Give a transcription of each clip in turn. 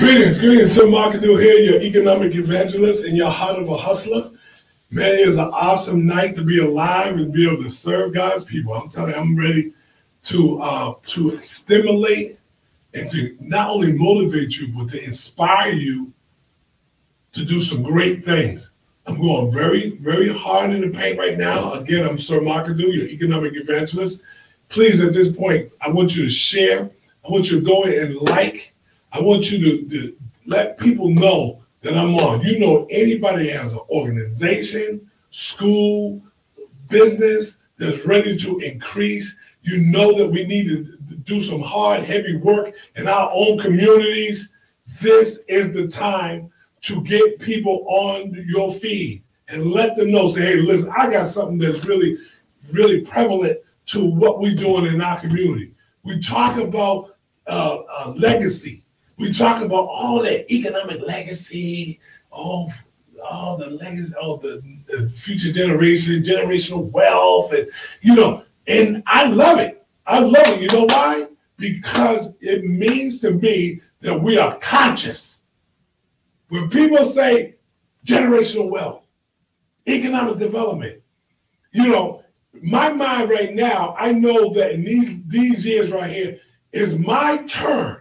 Greetings, Sir Marketing here, your economic evangelist and your heart of a hustler. Man, it is an awesome night to be alive and be able to serve God's people. I'm telling you, I'm ready to stimulate and to not only motivate you, but to inspire you to do some great things. I'm going very, very hard in the paint right now. Again, I'm Sir Marketing, your economic evangelist. Please, at this point, I want you to share. I want you to go and like. I want you to let people know that I'm on. You know, anybody that has an organization, school, business that's ready to increase, you know that we need to do some hard, heavy work in our own communities. This is the time to get people on your feed and let them know, say, hey, listen, I got something that's really, really prevalent to what we're doing in our community. We talk about legacy. We talk about all that economic legacy, all the legacy, the future generation, generational wealth, and and I love it. I love it. You know why? Because it means to me that we are conscious. When people say generational wealth, economic development, my mind right now, I know that in these years right here, is my turn.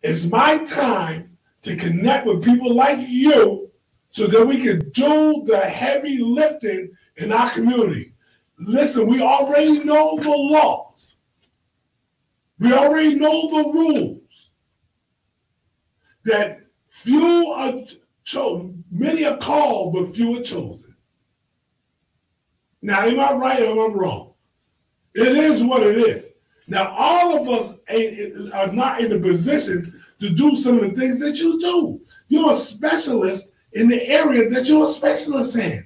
It's my time to connect with people like you so that we can do the heavy lifting in our community. Listen, we already know the laws. We already know the rules. That few are chosen, many are called, but few are chosen. Now, am I right or am I wrong? It is what it is. Now, all of us are not in the position to do some of the things that you do. You're a specialist in the area that you're a specialist in.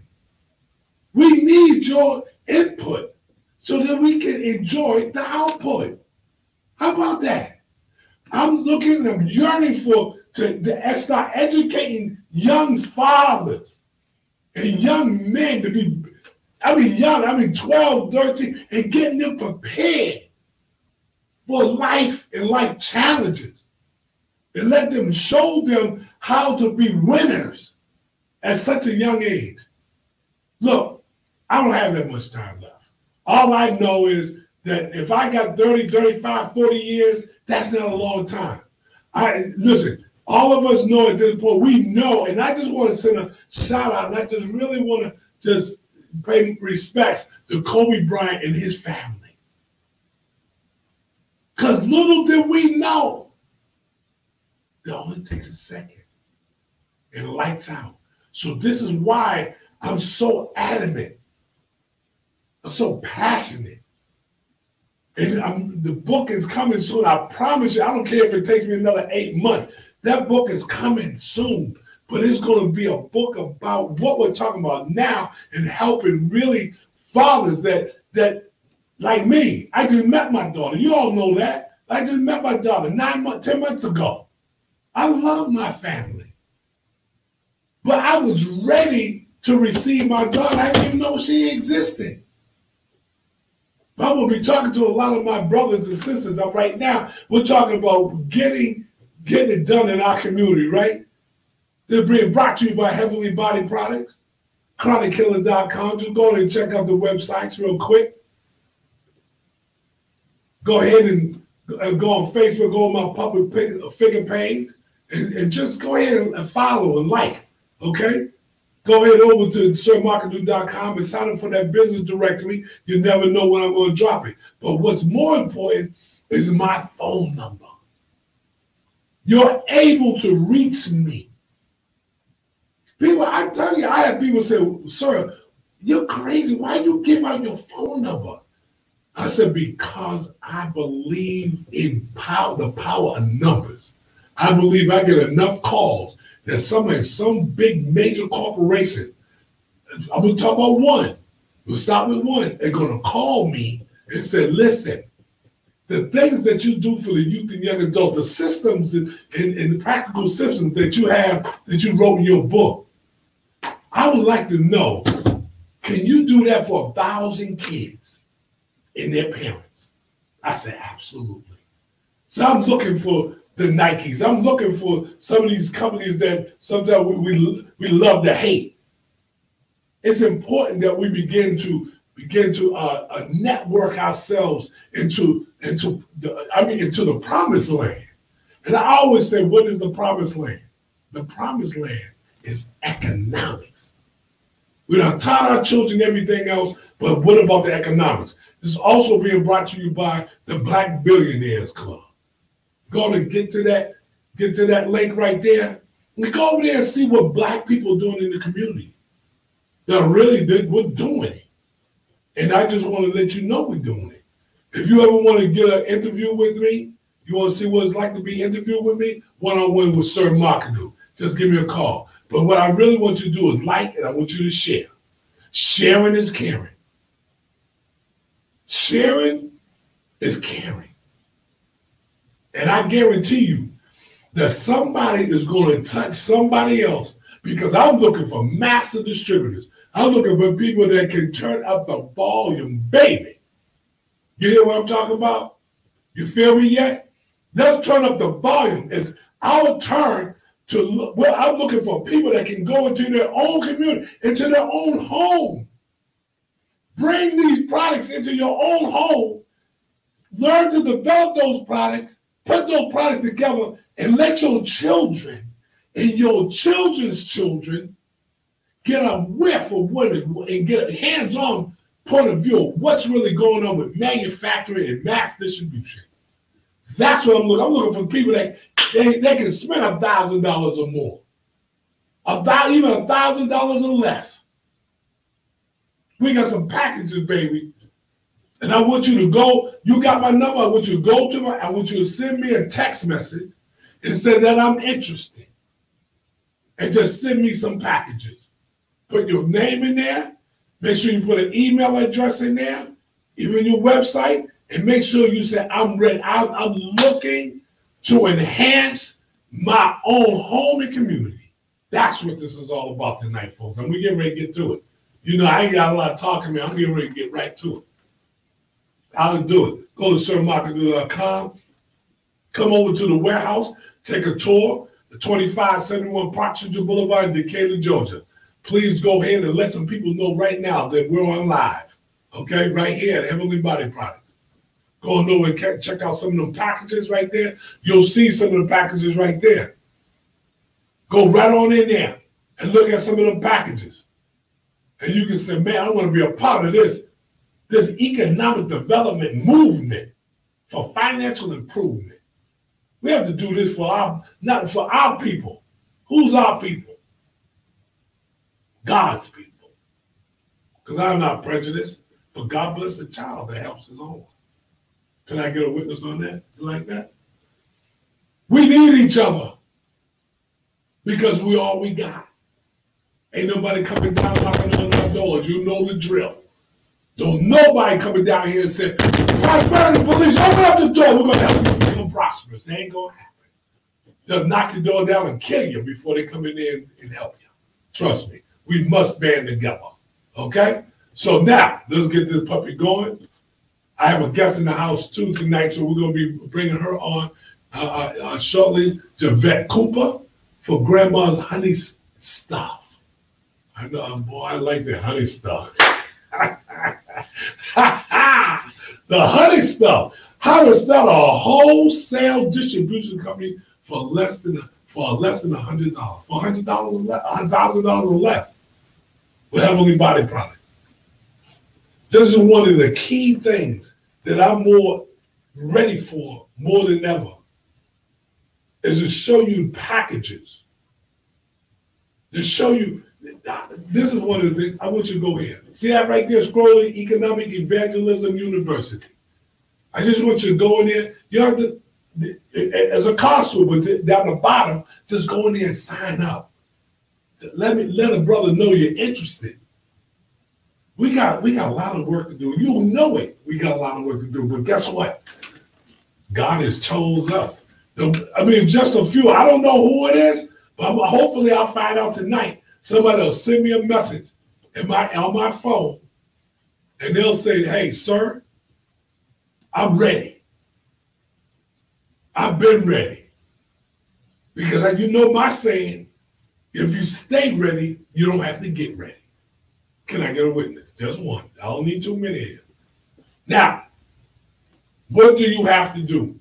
We need your input so that we can enjoy the output. How about that? I'm yearning to start educating young fathers and young men to be, 12, 13, and getting them prepared for life and life challenges, and let them show them how to be winners at such a young age. Look, I don't have that much time left. All I know is that if I got 30, 35, 40 years, that's not a long time. Listen, all of us know at this point, we know, and I just want to send a shout out, and I just really want to just pay respects to Kobe Bryant and his family. Because little did we know, it only takes a second and lights out. So this is why I'm so adamant. I'm so passionate. And the book is coming soon. I promise you, I don't care if it takes me another 8 months. That book is coming soon. But it's going to be a book about what we're talking about now and helping really fathers that like me. I just met my daughter. You all know that. I just met my daughter 10 months ago. I love my family. But I was ready to receive my daughter. I didn't even know she existed. But I'm going to be talking to a lot of my brothers and sisters right now. We're talking about getting it done in our community, right? They're being brought to you by Heavenly Body Products, ChronicKiller.com. Just go ahead and check out the websites real quick. Go ahead and go on Facebook, go on my public figure page, and just go ahead and follow and like, okay? Go ahead over to sirmarketing.com and sign up for that business directory. You never know when I'm going to drop it. But what's more important is my phone number. You're able to reach me. People, I tell you, I have people say, sir, you're crazy. Why you give out your phone number? I said, because I believe in the power of numbers. I believe I get enough calls that some big major corporation, I'm going to talk about one. We'll start with one. They're going to call me and say, listen, the things that you do for the youth and young adults, the systems and the practical systems that you have, that you wrote in your book, I would like to know, can you do that for 1,000 kids and their parents? I said, absolutely. So I'm looking for the Nikes. I'm looking for some of these companies that sometimes we love to hate. It's important that we begin to network ourselves into the promised land. And I always say, what is the promised land? The promised land is economics. We done taught our children everything else, but what about the economics? This is also being brought to you by the Black Billionaires Club. Go to get to that link right there. And go over there and see what Black people are doing in the community. They're we're doing it. And I just want to let you know we're doing it. If you ever want to get an interview with me, you want to see what it's like to be interviewed with me, one-on-one with Sir Markadu, just give me a call. But what I really want you to do is like, and I want you to share. Sharing is caring. Sharing is caring. And I guarantee you that somebody is going to touch somebody else, because I'm looking for master distributors. I'm looking for people that can turn up the volume, baby. You hear what I'm talking about? You feel me yet? Let's turn up the volume. It's our turn to look. Well, I'm looking for people that can go into their own community, into their own home. Bring these products into your own home. Learn to develop those products, put those products together, and let your children and your children's children get a whiff of what it, and get a hands-on point of view of what's really going on with manufacturing and mass distribution. That's what I'm looking. I'm looking for people that they can spend $1,000 or more, even $1,000 or less. We got some packages, baby, and I want you to go. You got my number. I want you to go to I want you to send me a text message and say that I'm interested, and just send me some packages. Put your name in there. Make sure you put an email address in there, even your website, and make sure you say, I'm ready. I'm looking to enhance my own home and community. That's what this is all about tonight, folks. And we're getting ready to get to it. You know, I ain't got a lot of talking, man. I'm getting ready to get right to it. How to do it. Go to sirmarketing.com. Come over to the warehouse. Take a tour. The 2571 Park Central Boulevard, Decatur, Georgia. Please go ahead and let some people know right now that we're on live, okay, right here at Heavenly Body Products. Go on over and check out some of them packages right there. You'll see some of the packages right there. Go right on in there and look at some of them packages. And you can say, man, I want to be a part of this economic development movement for financial improvement. We have to do this not for our people. Who's our people? God's people. Because I'm not prejudiced, but God bless the child that helps his own. Can I get a witness on that? You like that? We need each other because we all we got. Ain't nobody coming down knocking on our doors. You know the drill. Don't nobody coming down here and say, prosperity police, open up the door. We're going to help you become prosperous. They ain't going to happen. They'll knock your door down and kill you before they come in there and help you. Trust me. We must band together, okay? So now, let's get this puppy going. I have a guest in the house too tonight, so we're going to be bringing her on shortly, Javette Cooper, for Grandma's Honey Stuff. I know, boy, I like that honey stuff. The honey stuff. How to start a wholesale distribution company for less than $100. For $100, $1,000 or less with Heavenly Body Products. This is one of the key things that I'm more ready for more than ever, is to show you packages. To show you, this is one of the things, I want you to go here. See that right there, scrolling, Economic Evangelism University. I just want you to go in there. You have to, as a cost to it, but down the bottom, just go in there and sign up. Let a brother know you're interested. We got a lot of work to do. You know it. We got a lot of work to do. But guess what? God has chose us. I mean, just a few. I don't know who it is, but hopefully I'll find out tonight. Somebody will send me a message on my phone, and they'll say, hey, sir, I'm ready. I've been ready. Because you know my saying, if you stay ready, you don't have to get ready. Can I get a witness? Just one. I don't need too many here. Now, what do you have to do?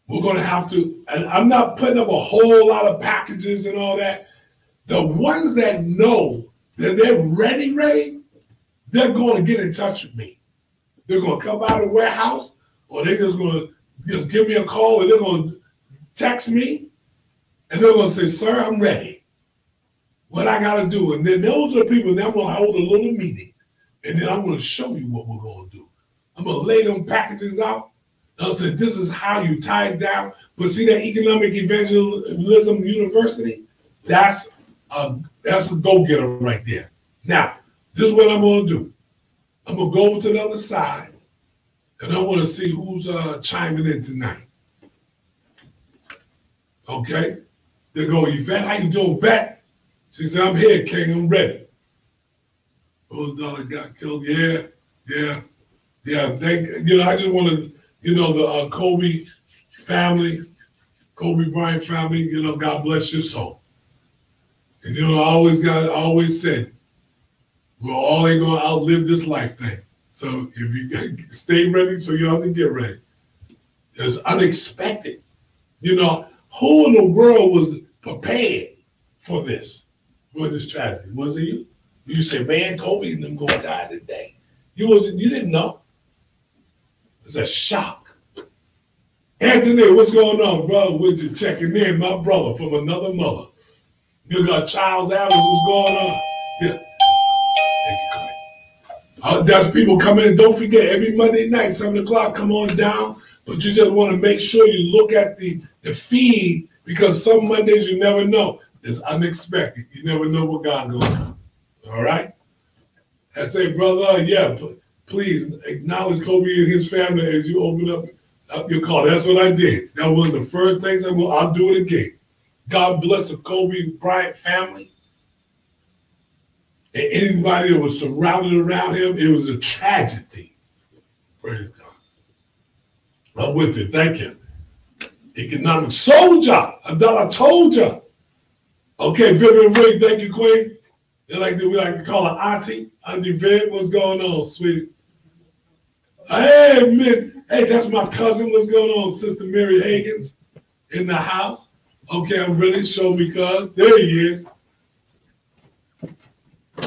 We're going to have to, and I'm not putting up a whole lot of packages and all that. The ones that know that they're ready, they're going to get in touch with me. They're going to come out of the warehouse, or they're just going to just give me a call, or they're going to text me, and they're going to say, sir, I'm ready. What I got to do. And then those are people that I'm going to hold a little meeting, and then I'm going to show you what we're going to do. I'm going to lay them packages out. I'll say, this is how you tie it down. But see that Economic Evangelism University? That's a go-getter right there. Now, this is what I'm going to do. I'm going to go over to the other side, and I want to see who's chiming in tonight. Okay? They go, Yvette, how you doing, Vet? She said, I'm here, King, I'm ready. Oh, dollar got killed. Yeah. I just want to, the Kobe family, Kobe Bryant family, God bless your soul. And I always said, we're all ain't gonna outlive this life thing. So if you stay ready, so you have to get ready. It's unexpected. Who in the world was prepared for this tragedy? Was it you? You say, man, Kobe and them gonna die today. You didn't know. It's a shock. Anthony, what's going on, brother? We're just checking in, my brother from another mother. You got Charles Adams, what's going on? Yeah. Thank you, Clay. There's people coming in. Don't forget, every Monday night, 7 o'clock, come on down. But you just want to make sure you look at the feed, because some Mondays you never know. It's unexpected. You never know what God's going to do. All right? I say, brother, yeah, please acknowledge Kobe and his family as you open up your call. That's what I did. That was one of the first things I'll do it again. God bless the Kobe Bryant family. And anybody that was surrounded around him, it was a tragedy. Praise God. I'm with you. Thank you. Economic soldier. I told you. Okay, Vivian Ray, thank you, Queen. We like to call her Auntie. Auntie Viv, what's going on, sweetie? Hey, Miss. Hey, that's my cousin. What's going on, Sister Mary Higgins in the house? Okay, I'm really sure because there he is.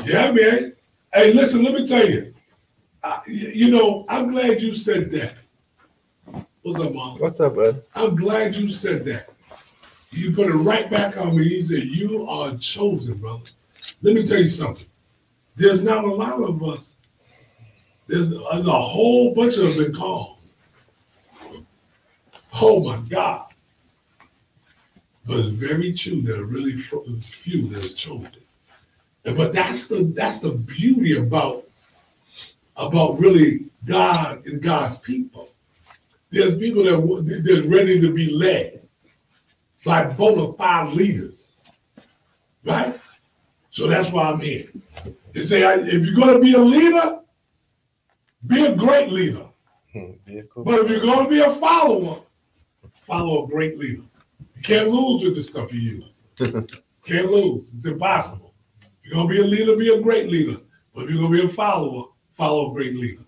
Yeah, man. Hey, listen, let me tell you. I'm glad you said that. What's up, Mom? What's up, bud? I'm glad you said that. You put it right back on me. He said, you are chosen, brother. Let me tell you something. There's not a lot of us. There's a whole bunch of them been called. Oh, my God. But it's very true. There are really few that are chosen. But that's the beauty about really God and God's people. There's people that's ready to be led by bona fide leaders, right? So that's why I'm here. They say, if you're going to be a leader, be a great leader. But if you're going to be a follower, follow a great leader. You can't lose with the stuff you use. Can't lose. It's impossible. If you're going to be a leader, be a great leader. But if you're going to be a follower, follow a great leader.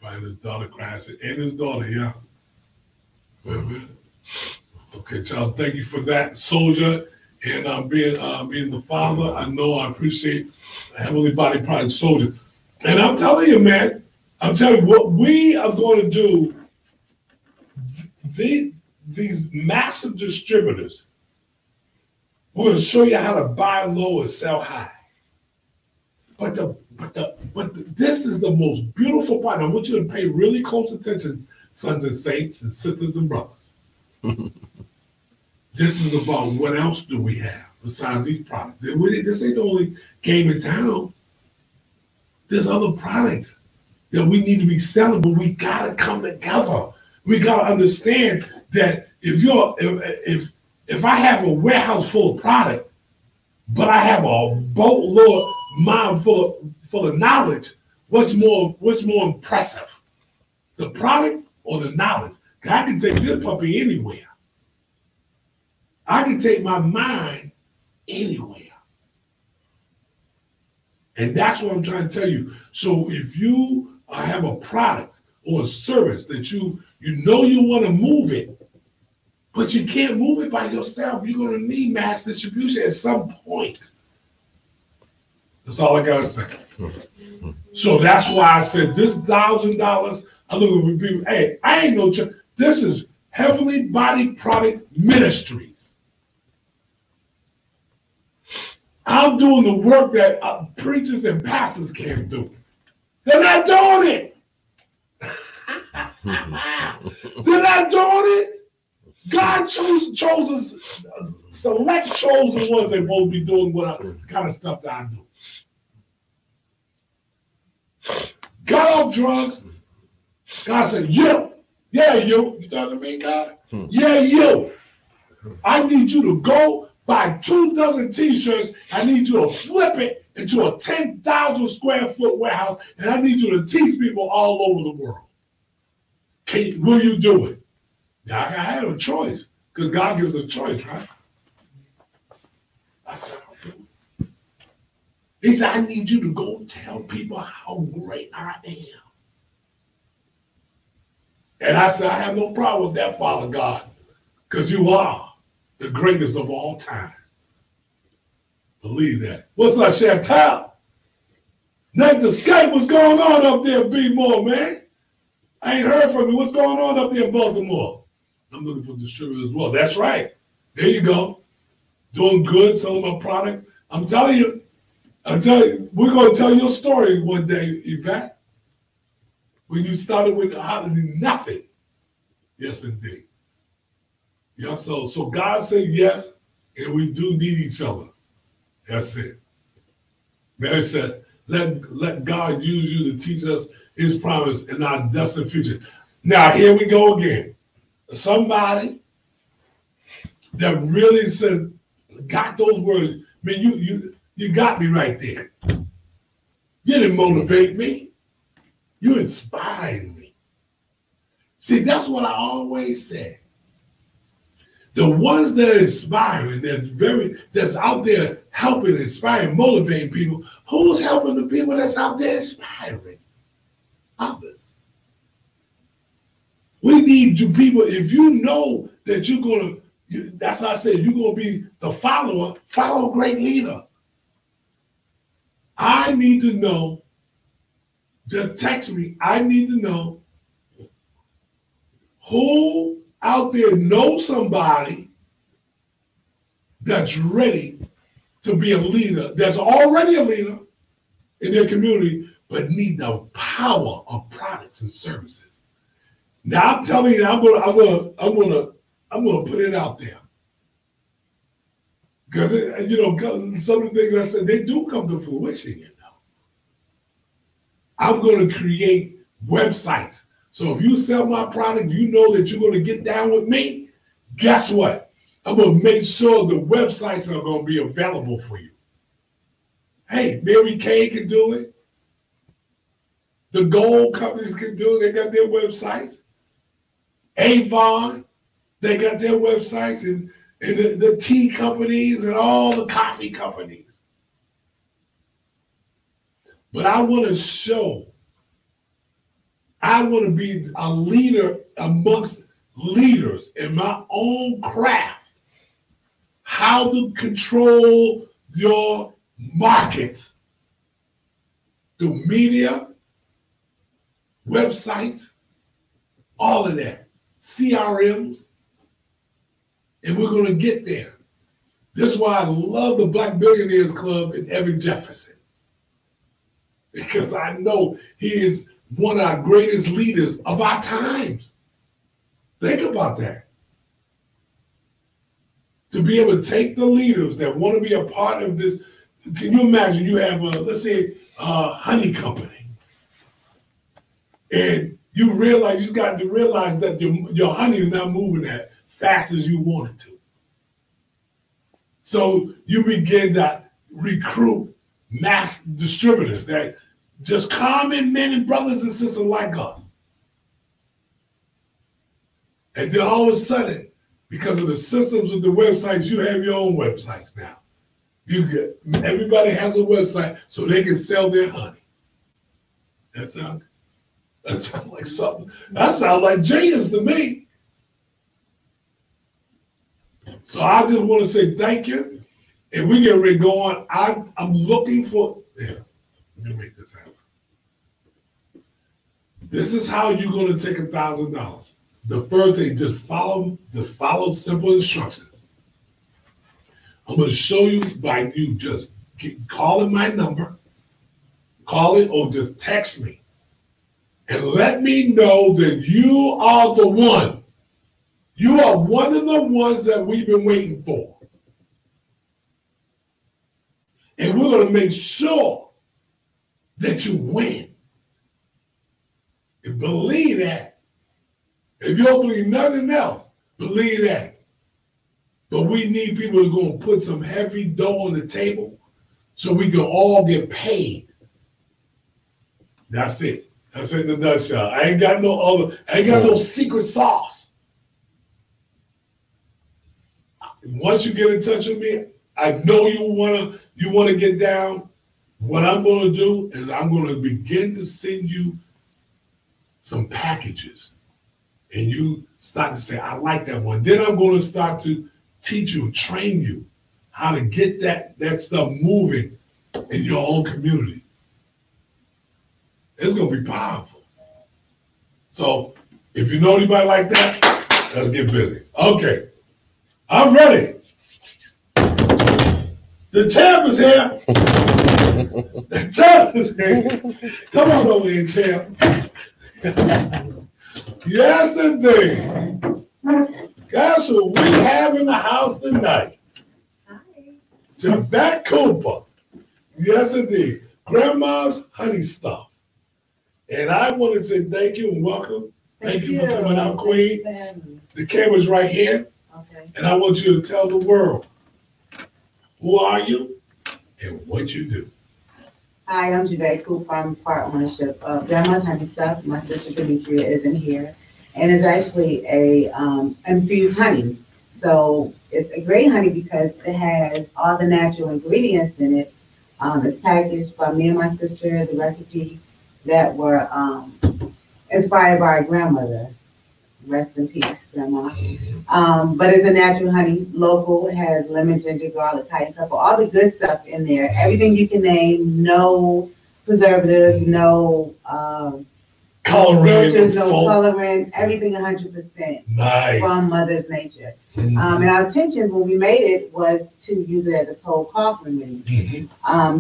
By his daughter cries, and his daughter, yeah. Okay, Charles, thank you for that, soldier. And being the father, I know I appreciate the Heavenly Body Project soldier. And I'm telling you, man, what we are going to do, these massive distributors, we're going to show you how to buy low and sell high. But this is the most beautiful part. I want you to pay really close attention, sons and saints and sisters and brothers. This is about what else do we have besides these products. This ain't the only game in town. There's other products that we need to be selling, but we gotta come together. We gotta understand that if I have a warehouse full of product, but I have a boatload mind full of knowledge, what's more impressive? The product or the knowledge? I can take this puppy anywhere. I can take my mind anywhere. And that's what I'm trying to tell you. So if you have a product or a service that you know you want to move it, but you can't move it by yourself, you're going to need mass distribution at some point. That's all I got to say. So that's why I said this $1,000, I'm looking for people. Hey, I ain't no church. This is Heavenly Body Product Ministries. I'm doing the work that preachers and pastors can't do. They're not doing it. They're not doing it. God chose select chosen ones that won't be doing the kind of stuff that I do. Got off drugs. God said, you. Yeah, you. You talking to me, God? Yeah, you. I need you to go buy 2 dozen t-shirts. I need you to flip it into a 10,000 square foot warehouse, and I need you to teach people all over the world. Will you do it? Now, I had a choice, because God gives a choice, right? I said, I'll do it. He said, I need you to go tell people how great I am. And I said, I have no problem with that, Father God, because you are the greatest of all time. Believe that. What's up, Chantal? Nick the Skype, what's going on up there, B-More, man? I ain't heard from you. What's going on up there in Baltimore? I'm looking for distributors as well. That's right. There you go. Doing good, selling my product. I'm telling you, we're going to tell your story one day, Yvette. When you started with hardly nothing. Yes, indeed. Yeah, so God said yes, and we do need each other. That's it. Mary said, let God use you to teach us his promise in our destined future. Now, here we go again. Somebody that really says, got those words. Man, you got me right there. You didn't motivate me. You inspired me. See, that's what I always said. The ones that are inspiring, that's out there helping, inspiring, motivating people, who's helping the people that's out there inspiring others? We need you people, if you know that you're going to, that's how I said, you're going to be the follower, follow a great leader. I need to know, just text me, I need to know who out there knows somebody that's ready to be a leader, that's already a leader in their community, but need the power of products and services. Now I'm telling you, I'm gonna put it out there, because some of the things I said, they do come to fruition. I'm going to create websites. So if you sell my product, you know that you're going to get down with me. Guess what? I'm going to make sure the websites are going to be available for you. Hey, Mary Kay can do it. The gold companies can do it. They got their websites. Avon, they got their websites, and the tea companies and all the coffee companies. But I want to be a leader amongst leaders in my own craft. How to control your markets through media, websites, all of that, CRMs, and we're going to get there. This is why I love the Black Billionaires Club and Evan Jefferson. Because I know he is one of our greatest leaders of our times. Think about that. To be able to take the leaders that want to be a part of this. Can you imagine you have, let's say, a honey company. And you got to realize that your honey is not moving as fast as you want it to. So you begin to recruit mass distributors that just common men and brothers and sisters like us. And then all of a sudden, because of the systems of the websites, you have your own websites now. Everybody has a website so they can sell their honey. That sounds like something. That sounds like genius to me. So I just want to say thank you. And we get ready to go on. I'm looking for, let me make this happen. This is how you're going to take $1,000. The first thing, just follow simple instructions. I'm going to show you by you just calling my number, call it or just text me. And let me know that you are the one. You are one of the ones that we've been waiting for. And we're going to make sure that you win. And believe that. If you don't believe nothing else, believe that. But we need people to go and put some heavy dough on the table so we can all get paid. That's it. That's it in a nutshell. I ain't got no secret sauce. Once you get in touch with me, I know you wanna get down. What I'm gonna do is I'm gonna begin to send you some packages. And you start to say, I like that one. Then I'm gonna start to teach you, train you how to get that stuff moving in your own community. It's gonna be powerful. So if you know anybody like that, let's get busy. Okay, I'm ready. The champ is here. The champ is here. Come on over here, champ. Yes, indeed. Guess who we have in the house tonight? Hi. Javette Cooper. Yes, indeed. Grandma's honey stuff. And I want to say thank you and welcome. Thank you for coming out, Queen. The camera's right here. Okay. And I want you to tell the world, who are you and what you do? Hi, I'm Javette Cooper. I'm part ownership of Grandma's Honey Stuff. My sister Demetria isn't here. And it's actually a infused honey. So it's a great honey because it has all the natural ingredients in it. It's packaged by me and my sister as a recipe that were inspired by our grandmother. Rest in peace, Grandma. But it's a natural honey, local. It has lemon, ginger, garlic, cayenne pepper, all the good stuff in there. Everything you can name, no preservatives, no Coloring, no coloring, everything 100% nice. From Mother's Nature. And our intention when we made it was to use it as a cold cough remedy.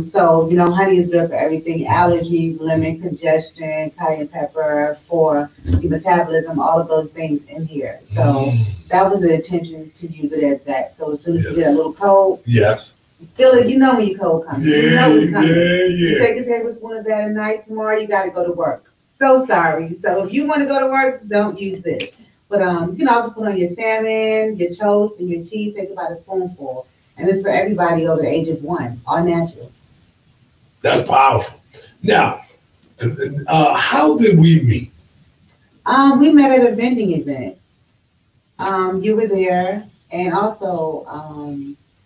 So, honey is good for everything, allergies, lemon, congestion, cayenne pepper, for your metabolism, all of those things in here. So that was the intention, is to use it as that. So as soon as you get a little cold, yes, feel it, when your cold comes. You know it's coming. You take a tablespoon of that at night, tomorrow you got to go to work. So sorry. So if you want to go to work, don't use this. But you can also put on your salmon, your toast, and your tea. Take about a spoonful. And it's for everybody over the age of 1, all natural. That's powerful. Now, how did we meet? We met at a vending event. You were there. And also,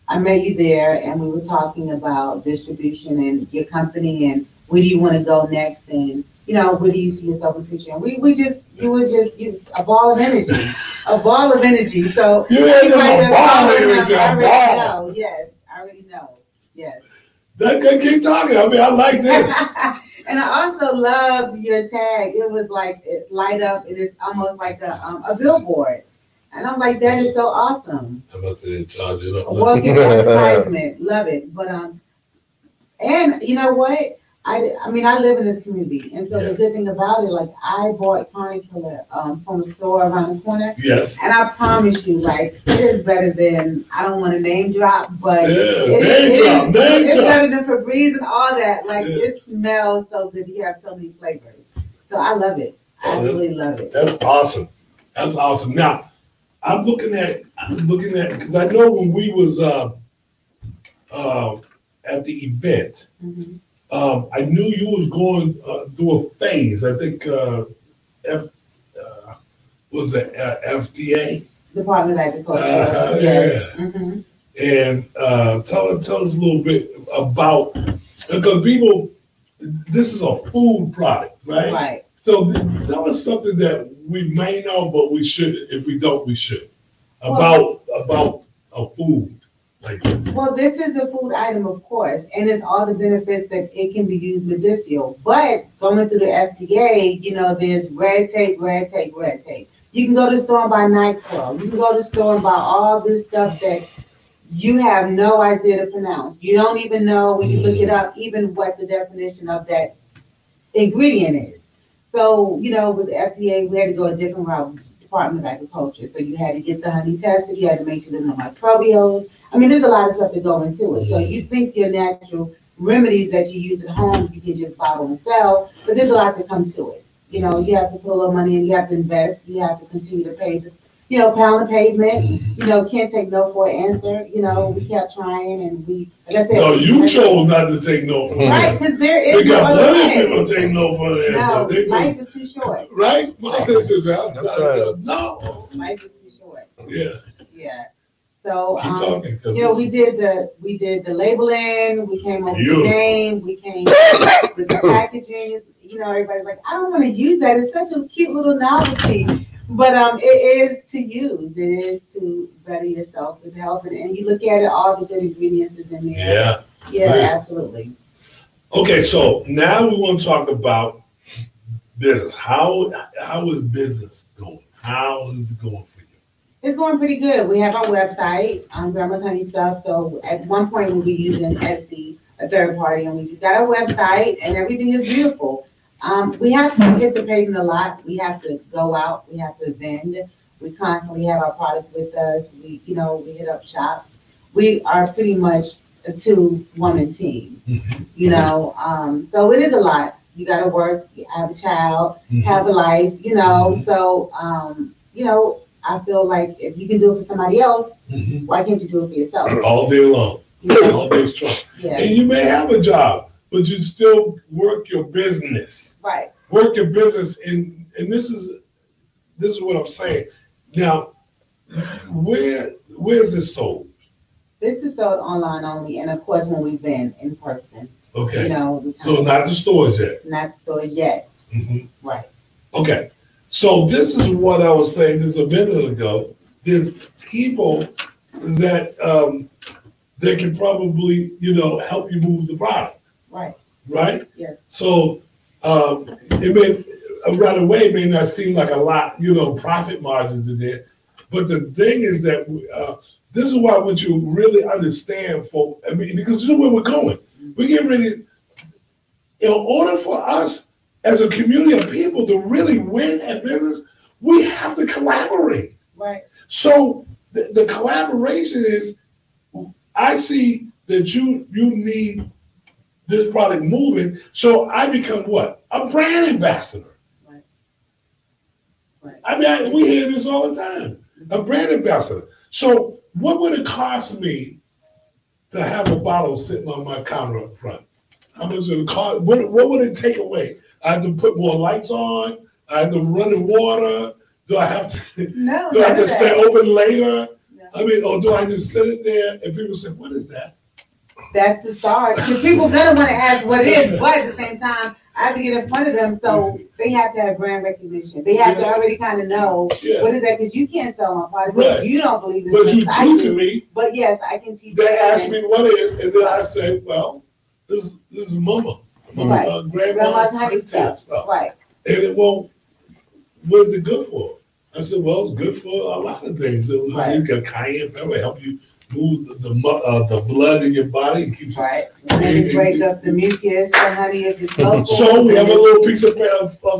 I met you there, and we were talking about distribution and your company and where do you want to go next, and where do you see yourself in the future? And you were just a ball of energy, a ball of energy. So a ball of energy, Yes, I already know. Yes. Keep talking. I mean, I like this. And I also loved your tag. It was like it light up, and it's almost like a billboard. And I'm like, that is so awesome. I must have charge it up. Walking advertisement, love it. But and you know what? I mean, I live in this community, and so the good thing about it, like I bought Chronic Killer from a store around the corner. Yes. And I promise you, like, it is better than, I don't want to name drop, but it's better than Febreze and all that. Like, it smells so good. You have so many flavors. So I love it. I absolutely love it. That's awesome. That's awesome. Now, I'm looking at because I know when we was at the event. I knew you was going through a phase. I think was the FDA. Department of Agriculture. Yes. Yeah. Mm-hmm. And tell us a little bit about, because people, this is a food product, right? Right. So tell us something that we may know, but we should. If we don't, we should. About a food like this. Well, this is a food item, of course, and it's all the benefits that it can be used medicinal. But going through the FDA, you know, there's red tape. You can go to the store and buy NyQuil. You can go to the store and buy all this stuff that you have no idea to pronounce. You don't even know when you look it up, even what the definition of that ingredient is. So, you know, with the FDA, we had to go a different route with the Department of Agriculture. So you had to get the honey tested. You had to make sure there's no microbials. I mean, there's a lot of stuff that go into it. So you think your natural remedies that you use at home, you can just bottle and sell, but there's a lot that come to it. You know, you have to put a little money in, you have to invest, you have to continue to pay the, you know, pound the pavement, you know, can't take no for an answer. You know, we kept trying and we, like I said. No, you chose not to take no for an answer. Right, because there is they no got other plenty way. of people take no for an answer. No, life is too short. Right? That's right. No. Life is too short. Yeah. Yeah. So, Keep talking, you know, we did the labeling, we came up with the name, we came up with the packaging. You know, everybody's like, I don't want to use that. It's such a cute little novelty. But it is to use. It is to better yourself with health. And you look at it, all the good ingredients is in there. Yeah. Yeah, absolutely. Okay, so now we want to talk about business. How is business going? How is it going for you? It's going pretty good. We have our website, Grandma's Honey Stuff. So at one point we'll be using Etsy, a third party, and we just got our website and everything is beautiful. We have to hit the pavement a lot. We have to go out. We have to vend. We constantly have our product with us. We hit up shops. We are pretty much a 2-woman team, you know. So it is a lot. You got to work, have a child, have a life, you know. So, you know, I feel like if you can do it for somebody else, why can't you do it for yourself? All day long, all day strong. Yeah. And you may have a job, but you still work your business. Right. Work your business, and this is what I'm saying. Now, where's this sold? This is sold online only, and of course when we've been in person. Okay. You know. So not the stores yet. Not the stores yet. Right. Okay. So this is what I was saying just a minute ago. There's people that they can probably, you know, help you move the product. Right. Right? Yes. So it may right away it may not seem like a lot, you know, profit margins in there. But the thing is that this is why I want you to really understand, folks. I mean, because this is where we're going. We're getting ready. In order for us as a community of people to really win at business, we have to collaborate. Right. So the collaboration is, I see that you need this product moving, so I become what? A brand ambassador. Right. Right. I mean, we hear this all the time. A brand ambassador. So what would it cost me to have a bottle sitting on my counter up front? How much would it cost? What would it take away? I have to put more lights on. I have to run in water. Do I have to? No. Do I have to stay open later? No. I mean, or do I just sit it there and people say, "What is that?" That's the start. Because people gonna want to ask what it is, but at the same time, I have to get in front of them, so they have to have brand recognition. They have to already kind of know what is that, because you can't sell my product if you don't believe this. But you teach me. But yes, I can teach. They ask me what it is, and then I say, "Well, this is Mama, Grandma's honey stuff." Right. And it won't. What's it good for? I said, well, it's good for a lot of things. Right. You got cayenne pepper, help you move the blood in your body. It keeps right. And then it break up the mucus, the honey, if it's local. So we have a little piece of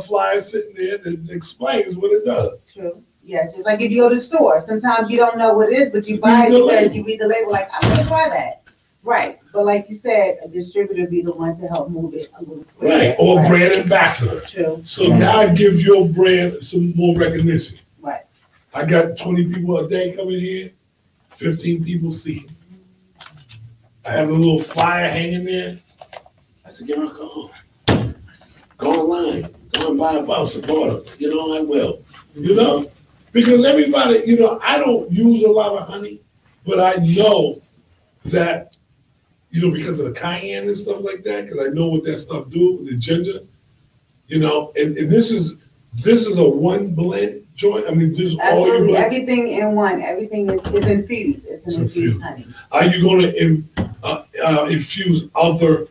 flyer sitting there that explains what it does. True. Yes, just like if you go to the store, sometimes you don't know what it is, but you buy it because you read the label like, I'm going to try that. Right. But like you said, a distributor be the one to help move it a little quicker. Right. Or brand ambassador. True. So now I give your brand some more recognition. Right. I got 20 people a day coming here, 15 people see. I have a little flyer hanging there. I said, give her a call. Go online. Go and buy a bottle. Support her. You know, I will. You know? Because everybody, you know, I don't use a lot of honey, but I know that, you know, because of the cayenne and stuff like that, because I know what that stuff do, the ginger, you know, and this is a one blend joint. I mean, this absolutely all everything in one. Everything is infused. It's an infused honey. Are you going to infuse other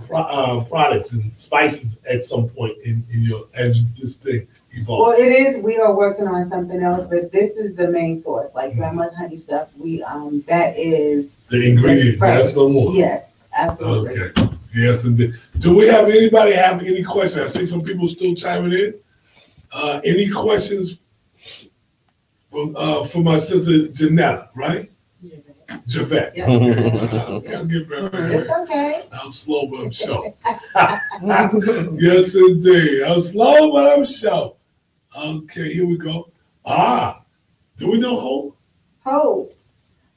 products and spices at some point in your as this thing evolves? Well, it is. We are working on something else, but this is the main source. Like grandma's honey stuff, we that is the ingredient. That's no more. Yes, absolutely. Okay. Yes, indeed. Do we have anybody have any questions? I see some people still chiming in. Any questions for my sister Janetta, right? Javette. Yep. It's okay. I'm slow, but I'm sure. Yes, indeed. I'm slow, but I'm sure. Okay, here we go. Do we know Hope? Hope.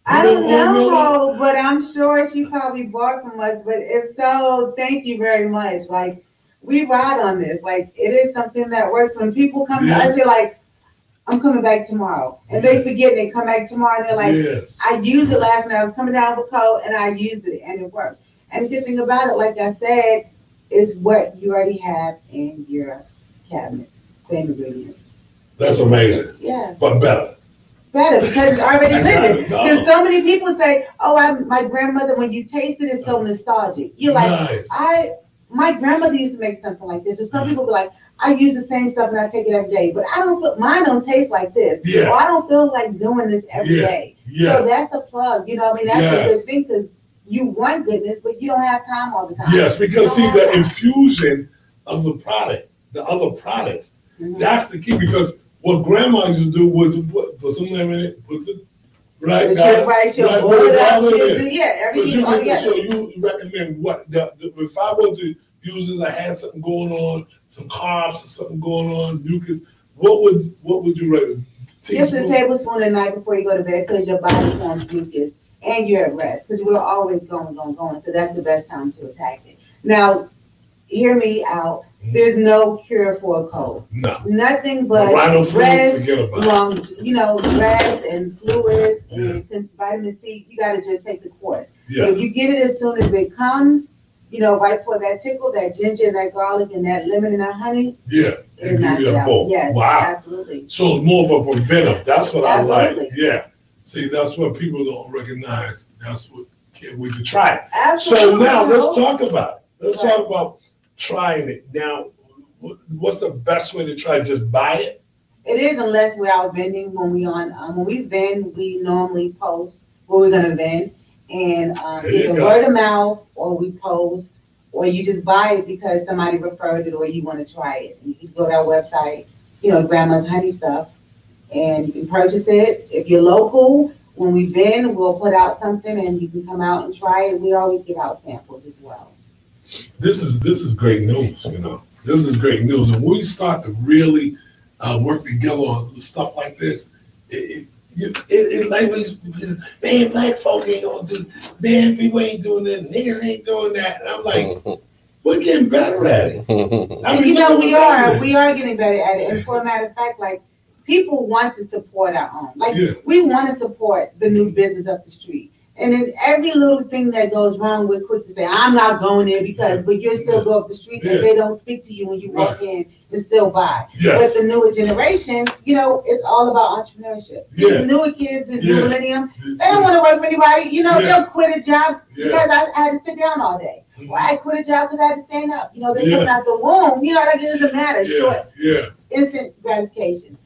I don't know Hope, but I'm sure she probably bought from us. But if so, thank you very much. Like, we ride on this. Like, it is something that works. When people come to us, they're like, I'm coming back tomorrow. And they forget and they come back tomorrow and they're like, I used it last night. I was coming down with a cold and I used it and it worked. And the good thing about it, like I said, is what you already have in your cabinet. Same ingredients. That's amazing. Yeah. But better. Better because it's already living. Because so many people say, my grandmother, when you taste it, it's so nostalgic. You're like, my grandmother used to make something like this. Or some people be like, I use the same stuff and I take it every day, but mine don't taste like this. Yeah. Or I don't feel like doing this every day. Yes. So that's a plug. You know what I mean? That's a good thing because you want goodness, but you don't have time all the time. Yes, because see the infusion of the product, the other products, that's the key. Because what grandma used to do was put some lemon in it, put it right. Everything all together. So you recommend what? If I were to use this, I had something going on, some carbs or something going on, mucus. What would you recommend? Just a tablespoon a night before you go to bed because your body forms mucus and you're at rest because we're always going. So that's the best time to attack it. Now, hear me out. There's no cure for a cold. No. Nothing but rest, rest and fluids and vitamin C. You got to just take the course. Yeah. So if you get it as soon as it comes, right for that tickle, that ginger, that garlic, and that lemon and that honey. Yeah. And give you a bowl. Yes, wow. Absolutely. So it's more of a preventive. That's what I like. Yeah. See, that's what people don't recognize. That's what we can try it. Absolutely. So now let's talk about it. Let's talk about trying it. Now, what's the best way to try it? Just buy it? It is, unless we're out vending. When we vend, we normally post where we're going to vend. And either word of mouth, or we post, or you just buy it because somebody referred it, or you want to try it. You can go to our website, Grandma's Honey Stuff, and you can purchase it. If you're local, when we vend, we'll put out something, and you can come out and try it. We always give out samples as well. This is great news. This is great news. And when we start to really work together on stuff like this, it like, man, black folk ain't gonna do, man, people ain't doing that, niggas ain't doing that. And I'm like, we're getting better at it. I mean, we are getting better at it. And for a matter of fact, like, people want to support our own. Like, we want to support the new business up the street. And in every little thing that goes wrong, we're quick to say, I'm not going there but you're still go up the street and they don't speak to you when you walk in and still buy. Yes. But the newer generation, it's all about entrepreneurship. These newer kids, this new millennium, they don't want to work for anybody. They'll quit a job because I had to sit down all day. Or I quit a job because I had to stand up. They come out the womb. Like, it doesn't matter. Short, instant gratification.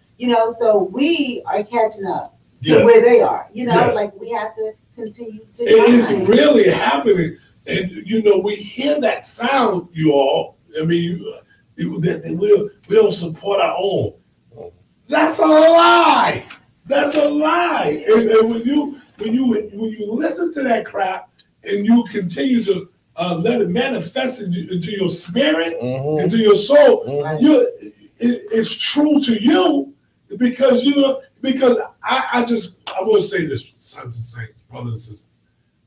So we are catching up to where they are. Like, we have to continue to. It is really happening, and we hear that sound, you all. I mean, that we don't support our own. That's a lie. That's a lie. And when you listen to that crap and you continue to let it manifest into your spirit, into your soul, it's true to you because I will say this, sons and saints, brothers and sisters.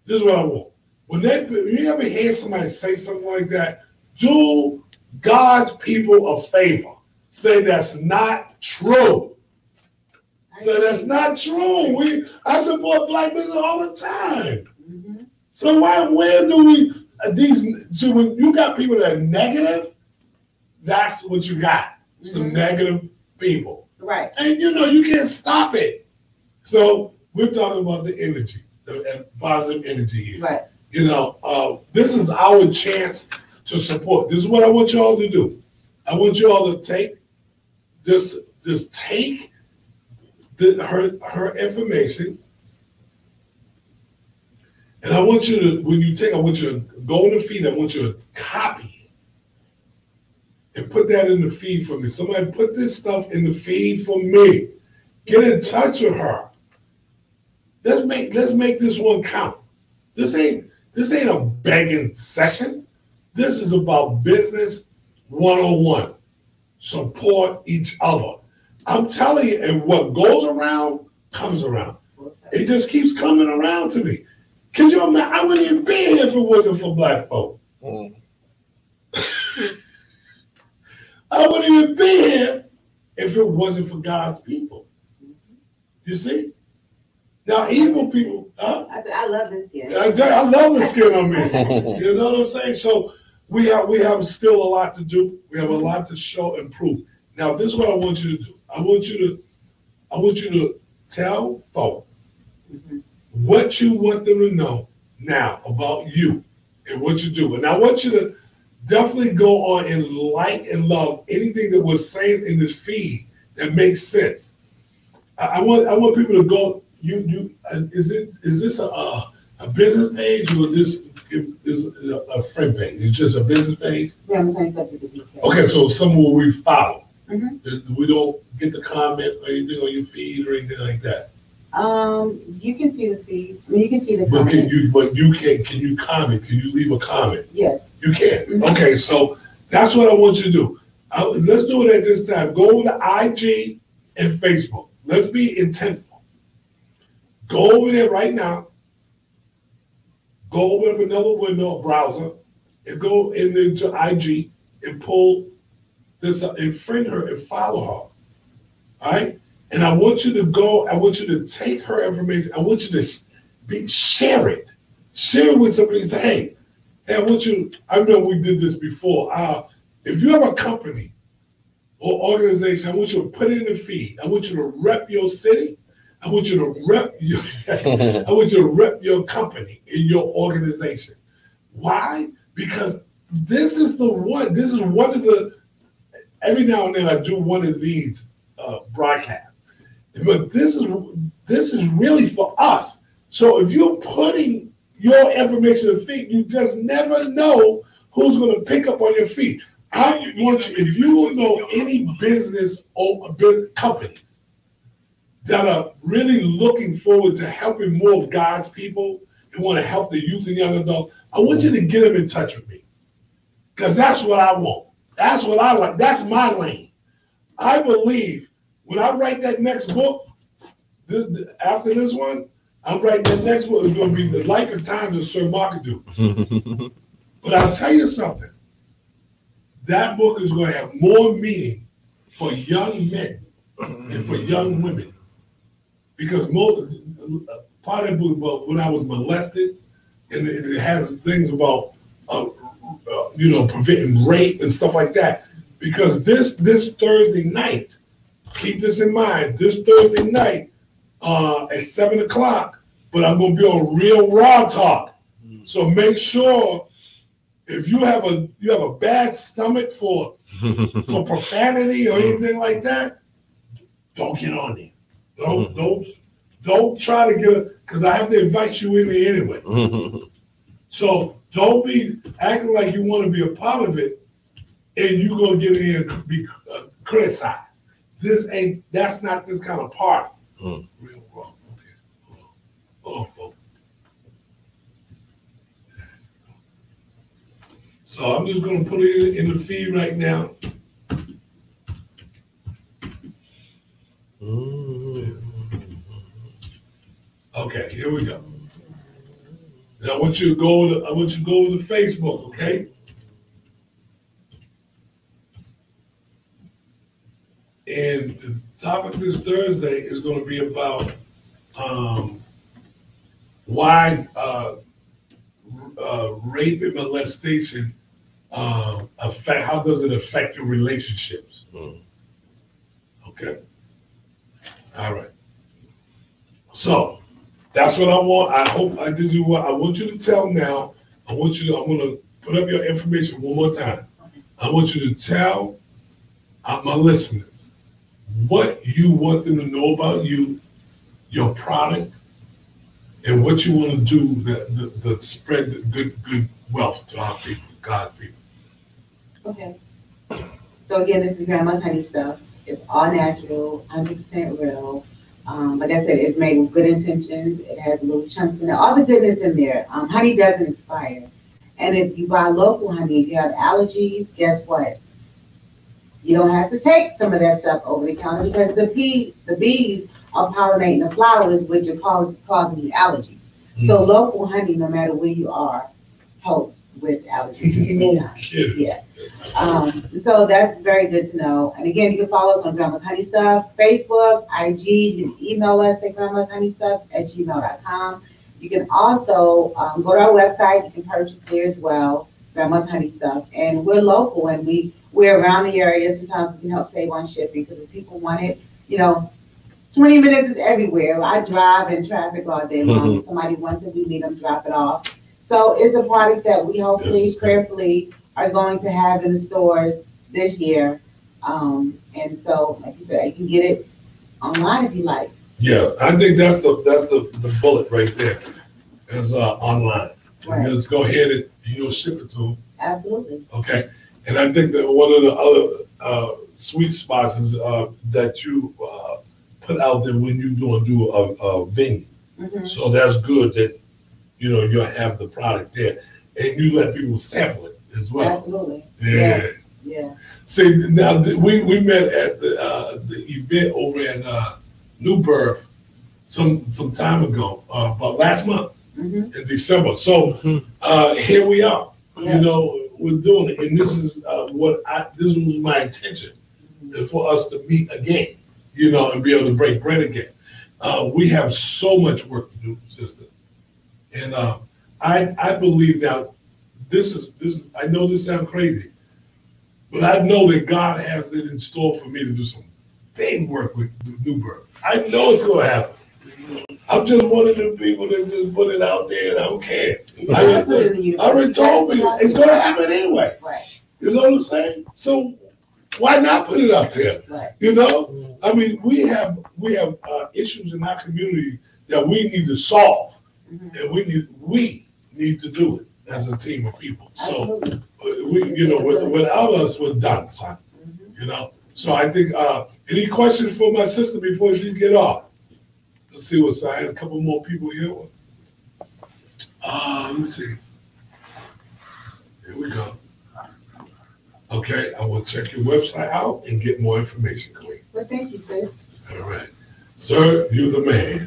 This is what I want. When you ever hear somebody say something like that, do God's people a favor. Say that's not true. So that's not true. I support black business all the time. Mm-hmm. So where do we so when you got people that are negative, that's what you got. Some negative people. Right. And you can't stop it. So we're talking about the energy, the positive energy here. Right. This is our chance to support. This is what I want y'all to do. I want y'all to take just take her information, and I want you to, when you take, I want you to go in the feed. I want you to copy it and put that in the feed for me. Somebody put this stuff in the feed for me. Get in touch with her. Let's make this one count. This ain't a begging session. This is about business 101. Support each other. I'm telling you, and what goes around comes around. It just keeps coming around to me. Could you imagine? I wouldn't even be here if it wasn't for black folk. I wouldn't even be here if it wasn't for God's people. You see? Now, evil people. I said, I love this skin. I love the skin on me. You know what I'm saying? So we have still a lot to do. We have a lot to show and prove. Now, this is what I want you to do. I want you to tell folk what you want them to know now about you and what you do. And I want you to definitely go on and like and love anything that was saying in this feed that makes sense. I want people to go. Is this a business page or this is a friend page? It's just a business page. Yeah, I'm saying something business page. Okay, so someone we follow. We don't get the comment or anything on your feed or anything like that. You can see the feed. I mean, you can see the comment. Can you comment? Can you leave a comment? Yes. You can. Okay, so that's what I want you to do. Let's do it at this time. Go to IG and Facebook. Let's be intentful. Go over there right now. Go open up another window, browser, and go into IG and pull this up and friend her and follow her. All right? And I want you to go, I want you to take her information, I want you to share it. Share it with somebody and say, hey, I know we did this before. If you have a company or organization, I want you to put it in the feed. I want you to rep your city. I want you to rep your company in your organization. Why? Because this is one of the, every now and then I do one of these broadcasts. But this is really for us. So if you're putting your information in the feed, you just never know who's going to pick up on your feed. I want you, if you know any business or companies that are really looking forward to helping more of God's people and want to help the youth and young adults, I want you to get them in touch with me. Because that's what I want. That's what I like. That's my lane. I believe when I write that next book, after this one, I'm writing that next book. It's going to be The Life and Times of Sir Markedu. But I'll tell you something. That book is going to have more meaning for young men and for young women. Because part of it was when I was molested, and it has things about preventing rape and stuff like that. Because this Thursday night, keep this in mind, this Thursday night at 7 o'clock, but I'm going to be on Real Raw Talk. So make sure if you have a bad stomach for profanity or anything like that, don't get on there. Don't try to get it, because I have to invite you in there anyway. So don't be acting like you want to be a part of it and you're going to get in here and be criticized. That's not this kind of party. Real raw. Okay. Hold on, folks. So I'm just going to put it in the feed right now. Okay, here we go. And I want you to go to Facebook, okay? And the topic this Thursday is going to be about why rape and molestation affect. How does it affect your relationships? Okay. All right. So that's what I want. I hope I did you what I want you to tell now. I'm going to put up your information one more time. I want you to tell my listeners what you want them to know about you, your product, and what you want to do to spread the good wealth to our people, God's people. Okay. So again, this is Grandma's Honey Stuff. It's all natural, 100% real. Like I said, it's made with good intentions. It has little chunks in there, all the goodness in there. Honey doesn't expire. And if you buy local honey, if you have allergies, guess what? You don't have to take some of that stuff over the counter because the bees are pollinating the flowers, which are causing you allergies. So local honey, no matter where you are, help with allergies. Yeah. So that's very good to know. And again, you can follow us on Grandma's Honey Stuff, Facebook, IG. You can email us at grandmashoneystuff@gmail.com. You can also go to our website. You can purchase there as well, Grandma's Honey Stuff. And we're local and we're around the area. Sometimes we can help save on shipping because if people want it, 20 minutes is everywhere. I drive in traffic all day long. If somebody wants it, we meet them, drop it off. So it's a product that we hopefully, prayerfully, are going to have in the stores this year. And so, like you said, you can get it online if you like. Yeah, I think that's the bullet right there. Is online. Right. Just go ahead and you'll ship it to them. Absolutely. Okay. And I think that one of the other sweet spots is that you put out there when you do a venue. So that's good that you'll have the product there, and you let people sample it as well. Absolutely. Yeah. See, now we met at the event over in New Birth some time ago, about last month in December. So here we are. We're doing it, and this is this was my intention for us to meet again, and be able to break bread again. We have so much work to do, sister, and I believe now. This is. I know this sounds crazy, but I know that God has it in store for me to do some big work with New Birth. I know it's going to happen. I'm just one of the people that just put it out there and I don't care. I already told me it's going to happen anyway. Right. You know what I'm saying? So why not put it out there? Right. I mean, we have issues in our community that we need to solve, and we need to do it as a team of people. Absolutely. So without us, we're done, son. So I think any questions for my sister before she get off? Let's see what's. I had a couple more people here. Let me see. Here we go. Okay, I will check your website out and get more information, Queen. Well, thank you, sis. All right. Sir, you're the man.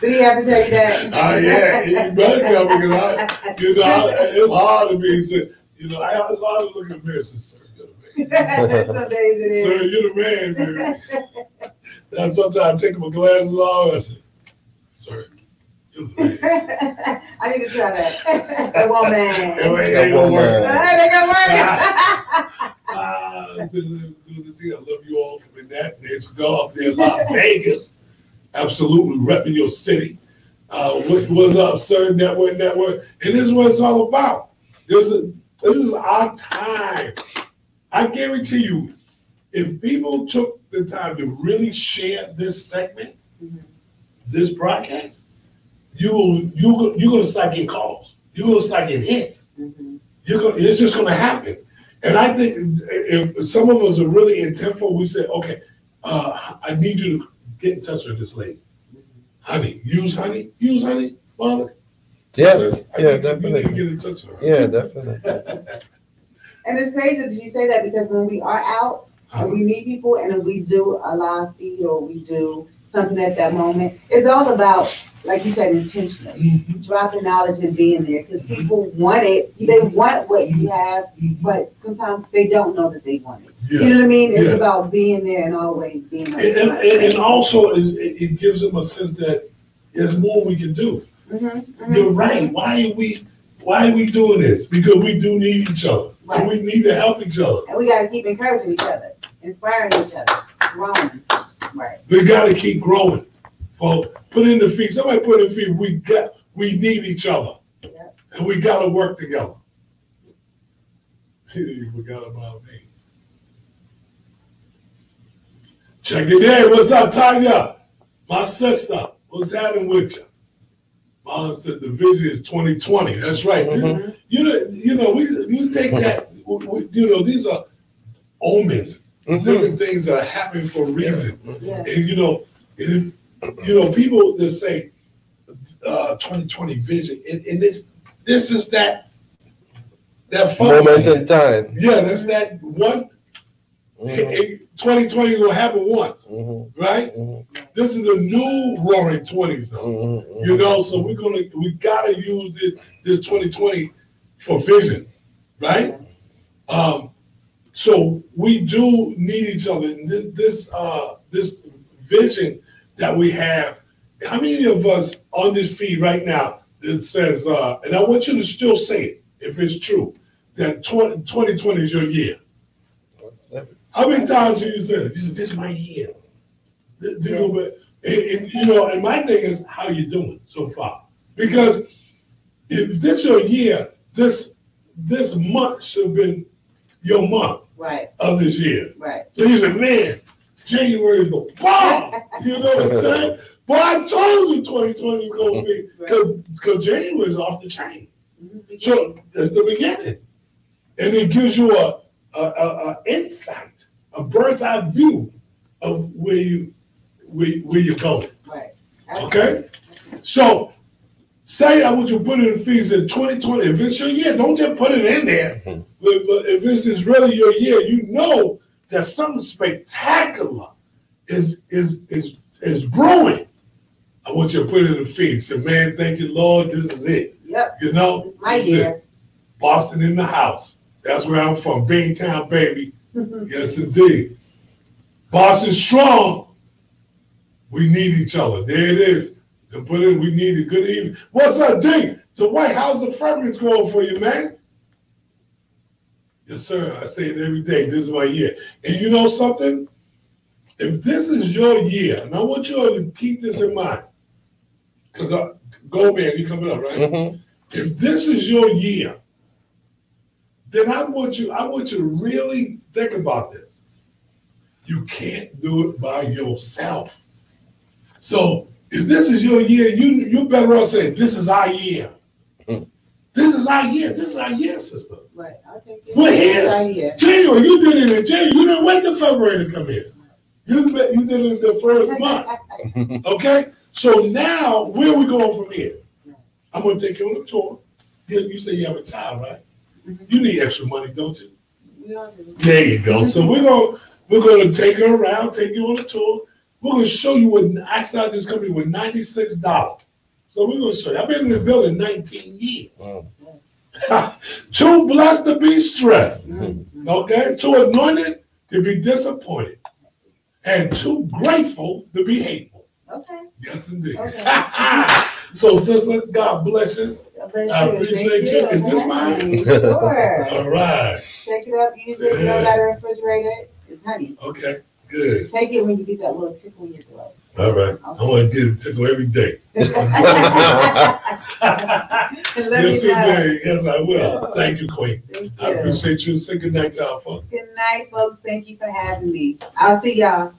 Did he have to tell you that? Yeah, you better tell me because it's hard to be. It's hard to look in the mirror and say, sir, you're the man. Some days it is. Sir, you're the man, baby. Now sometimes I take my glasses off and I say, sir, you're the man. I need to try that. That one man. They gonna work. They gonna work. I love you all for that. There's go up there in Las Vegas. Absolutely repping your city. What's up, sir? Network. And this is what it's all about. This is our time. I guarantee you, if people took the time to really share this segment, this broadcast, you're gonna start getting calls. You're gonna start getting hits. It's just gonna happen. And I think if some of us are really intentful, we say, okay, I need you to get in touch with this lady. Honey, use honey, Father. Yes, definitely. You need to get in touch with her. Yeah, definitely. And it's crazy that you say that because when we are out and we meet people and we do a live feed or we do something at that moment. It's all about, like you said, intentionally dropping knowledge and being there, because people want it. They want what you have, but sometimes they don't know that they want it. Yeah. You know what I mean? It's about being there and always being there. And also, it gives them a sense that there's more we can do. You're right. Why are we doing this? Because we do need each other. Right. And we need to help each other. And we got to keep encouraging each other, inspiring each other, growing. Right. We got to keep growing. Well, put in the feet. Somebody put in the feet. We need each other. Yep. And we got to work together. See, you forgot about me. Check it in. What's up, Tanya? My sister. What's happening with you? Mom said the vision is 2020. That's right. You know, we take that. These are omens, different things that are happening for a reason. And people that say 2020 vision, and this is that moment in time. Yeah, that's that one. 2020 will happen once, right? This is the new roaring 20s, though. So we gotta use this 2020 for vision, right? So we do need each other. And this vision that we have. How many of us on this feed right now that says, and I want you to still say it if it's true, that 2020 is your year? How many times have you said it? You said, this is my year. And my thing is, how you doing so far? Because if this your year, this month should have been your month of this year. Right. So you said, man, January is the bomb. You know what I'm saying? But I told you 2020 is going to be, because January is off the chain. So that's the beginning. And it gives you a insight, a bird's eye view of where you're going. Right. Okay? So say I want you to put it in fees in 2020. If it's your year, don't just put it in there. But if this is really your year, you know that something spectacular is brewing. I want you to put it in the feed. Say, man, thank you, Lord. This is it. Yep. You know, my year. Boston in the house. That's where I'm from. Beantown, baby. Yes, indeed. Boston strong. We need each other. There it is. To put in, we need a good evening. What's up, D? So, White, how's the fragrance going for you, man? Yes, sir. I say it every day. This is my year. And you know something? If this is your year, and I want you all to keep this in mind, because Goldman, you coming up, right? If this is your year, then I want you to really think about this. You can't do it by yourself. So if this is your year, you better well say, this is our year. This is our year. This is our year, sister. Right. I'll take it. We're here. January, you did it in January. You didn't wait till February to come in. You did it in the first month. Okay? So now, where are we going from here? I'm going to take you on a tour. You say you have a child, right? You need extra money, don't you? There you go. So we're going to take her around, take you on a tour. We're going to show you what I started this company with $96. So we're going to show you. I've been in the building 19 years. Too blessed to be stressed. Okay? Too anointed to be disappointed. And too grateful to be hateful. Okay. Yes, indeed. Okay. So, sister, God bless you. I appreciate you. Is this mine? Sure. All right. Check it up. Use it. You don't got a refrigerator. It's honey. Okay. Good. Take it when you get that little tickle in your throat. All right. Okay. I want to get a tickle every day. Yes, indeed. Yes, I will. Thank you, Queen. Thank you. I appreciate you. Say good night to our folks. Good night, folks. Thank you for having me. I'll see y'all.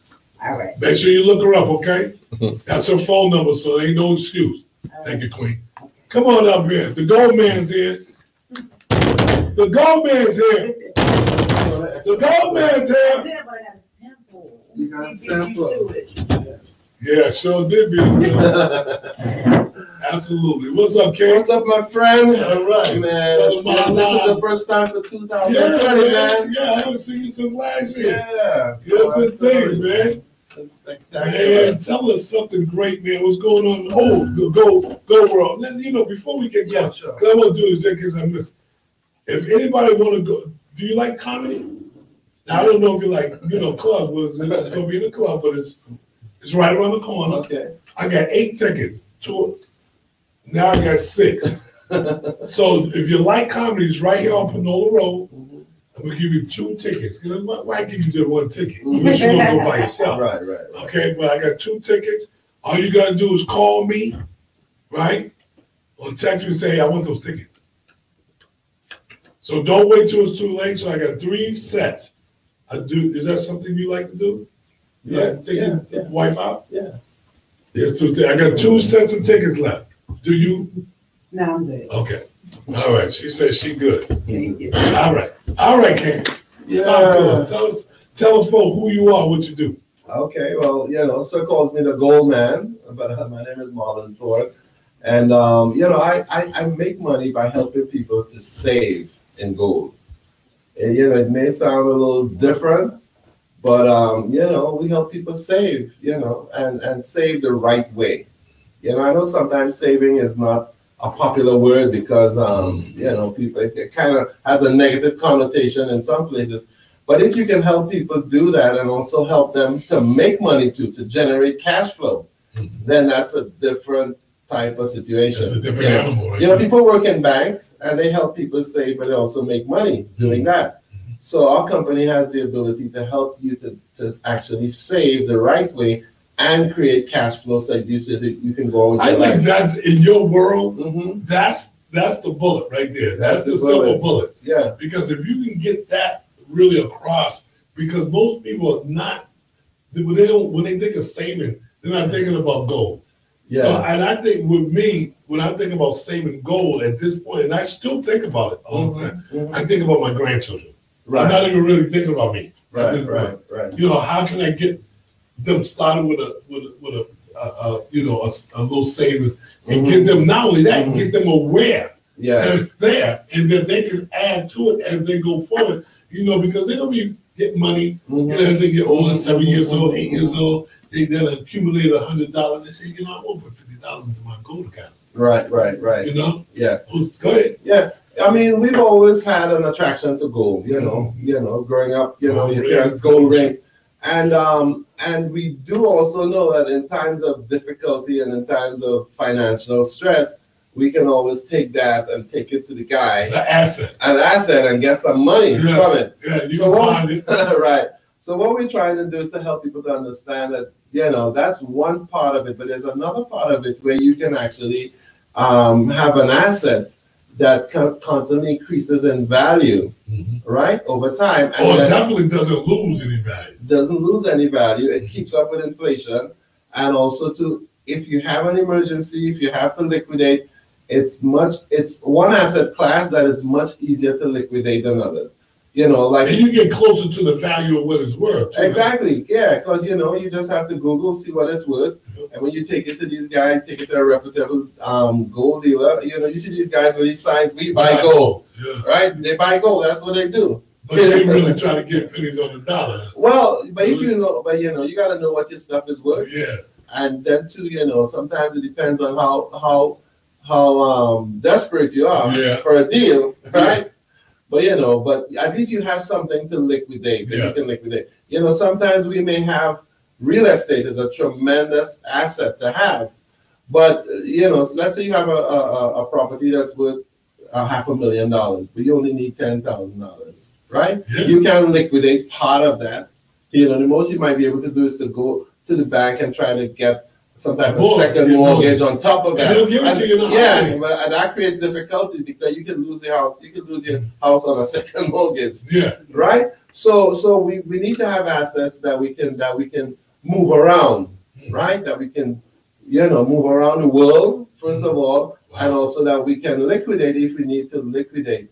All right. Make sure you look her up, okay? That's her phone number, so there ain't no excuse. Right. Thank you, Queen. Okay. Come on up here. The gold man's here. The gold man's here. The gold man's here. You got a sample. Yeah, sure did be. Absolutely. What's up, Kate? What's up, my friend? All right. Man, this is the first time for 2020, man. Yeah, I haven't seen you since last year. Yeah. Yes, indeed, man. That's spectacular. Man, tell us something great, man. What's going on? Oh, go world. Then, before we get going, sure. because I want to do this in case I miss. If anybody want to go, do you like comedy? Now, I don't know if you like, club. Well, it's going to be in the club, but it's right around the corner. Okay. I got 8 tickets to it. Now I got 6. So if you like comedy, it's right here on Panola Road. I'm gonna give you 2 tickets. Why give you just 1 ticket? Unless you're gonna go by yourself. Right. Okay, but I got 2 tickets. All you gotta do is call me, right? Or text me and say, hey, I want those tickets. So don't wait till it's too late. So I got 3 sets. Is that something you like to do? Take your wife out? Yeah. There's 2 I got 2 sets of tickets left. Do you? No, I'm good. Okay. All right. She says she good. Thank you. All right, Candy. Yeah. Talk to us. Tell the folk who you are, what you do. Okay, well, so calls me the Gold Man, but my name is Marlon Ford. And, I make money by helping people to save in gold. And, it may sound a little different, but, we help people save, and save the right way. I know sometimes saving is not a popular word because, people, it kind of has a negative connotation in some places. But if you can help people do that and also help them to make money to generate cash flow, then that's a different type of situation. It's a different animal, right? People work in banks and they help people save, but they also make money doing that. So our company has the ability to help you to actually save the right way and create cash flow so that you can go on with your life. I think that's in your world. That's the bullet right there. That's the silver bullet. Yeah. Because if you can get that really across, because most people are not, when they think of saving, they're not thinking about gold. Yeah. So, and I think with me, when I think about saving gold at this point, and I still think about it all the time, I think about my grandchildren. Right. I'm not even really thinking about me. Right. How can I get them started with a little savings and get them, not only that, get them aware that it's there and that they can add to it as they go forward, because they're going to be getting money as they get older, 7 years old, 8 years old, they'll accumulate $100. They say, I want to put $50 into my gold account. Right. Yeah. Go ahead. Yeah. I mean, we've always had an attraction to gold, growing up, you have gold ring. And we do also know that in times of difficulty and in times of financial stress, we can always take that and take it to the guy. It's an asset. And get some money from it. Yeah, you can find it. Right. So what we're trying to do is to help people to understand that, that's one part of it, but there's another part of it where you can actually have an asset that constantly increases in value, right, over time. And it definitely doesn't lose any value. Doesn't lose any value. It keeps up with inflation. And also, if you have an emergency, if you have to liquidate, it's one asset class that is much easier to liquidate than others. And you get closer to the value of what it's worth. Too, exactly, right? Yeah, because you just have to Google, see what it's worth, and when you take it to these guys, take it to a reputable gold dealer. You see these guys when he signs, we buy gold, right? They buy gold. That's what they do. But they really try to get pennies on the dollar. Well, but if you got to know what your stuff is worth. Yes. And then too, sometimes it depends on how desperate you are for a deal, right? Yeah. But at least you have something to liquidate that you can liquidate. Sometimes we may have real estate as a tremendous asset to have, but let's say you have a property that's worth $500,000, but you only need $10,000, right? Yeah. You can liquidate part of that. The most you might be able to do is to go to the bank and try to get some type of second mortgage on top of that. And they'll give it to you. And that creates difficulty because you can lose your house. You can lose your house on a second mortgage. Yeah. Right. So we need to have assets that we can move around. Right. That we can move around the world first of all, and also that we can liquidate if we need to liquidate.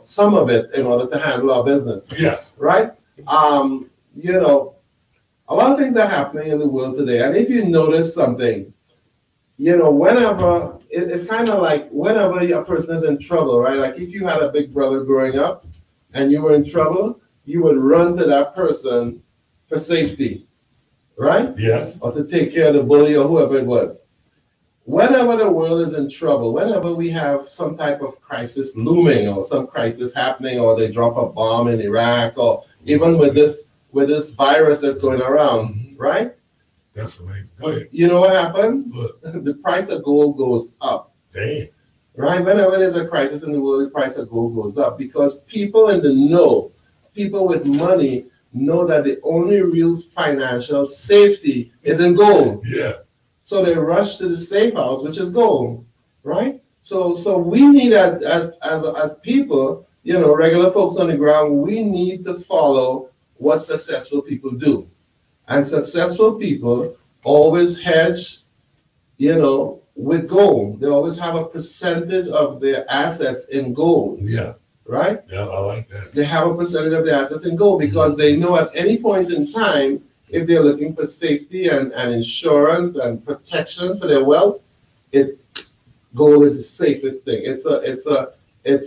Some of it in order to handle our business. Yes. Right. A lot of things are happening in the world today. And if you notice something, whenever, it's kind of like whenever a person is in trouble, right? Like if you had a big brother growing up and you were in trouble, you would run to that person for safety, right? Yes. Or to take care of the bully or whoever it was. Whenever the world is in trouble, whenever we have some type of crisis looming or some crisis happening, or they drop a bomb in Iraq, or even with this virus that's going around, right? That's amazing. Go ahead. You know what happened? What? The price of gold goes up. Damn. Right? Whenever there's a crisis in the world, the price of gold goes up because people in the know, people with money, know that the only real financial safety is in gold. Yeah. So they rush to the safe house, which is gold, right? So we need as people, you know, regular folks on the ground, we need to follow what successful people do. And successful people always hedge, you know, with gold. They always have a percentage of their assets in gold. Yeah. Right? Yeah, I like that. They have a percentage of their assets in gold because they know at any point in time, if they're looking for safety and insurance and protection for their wealth, gold is the safest thing. It's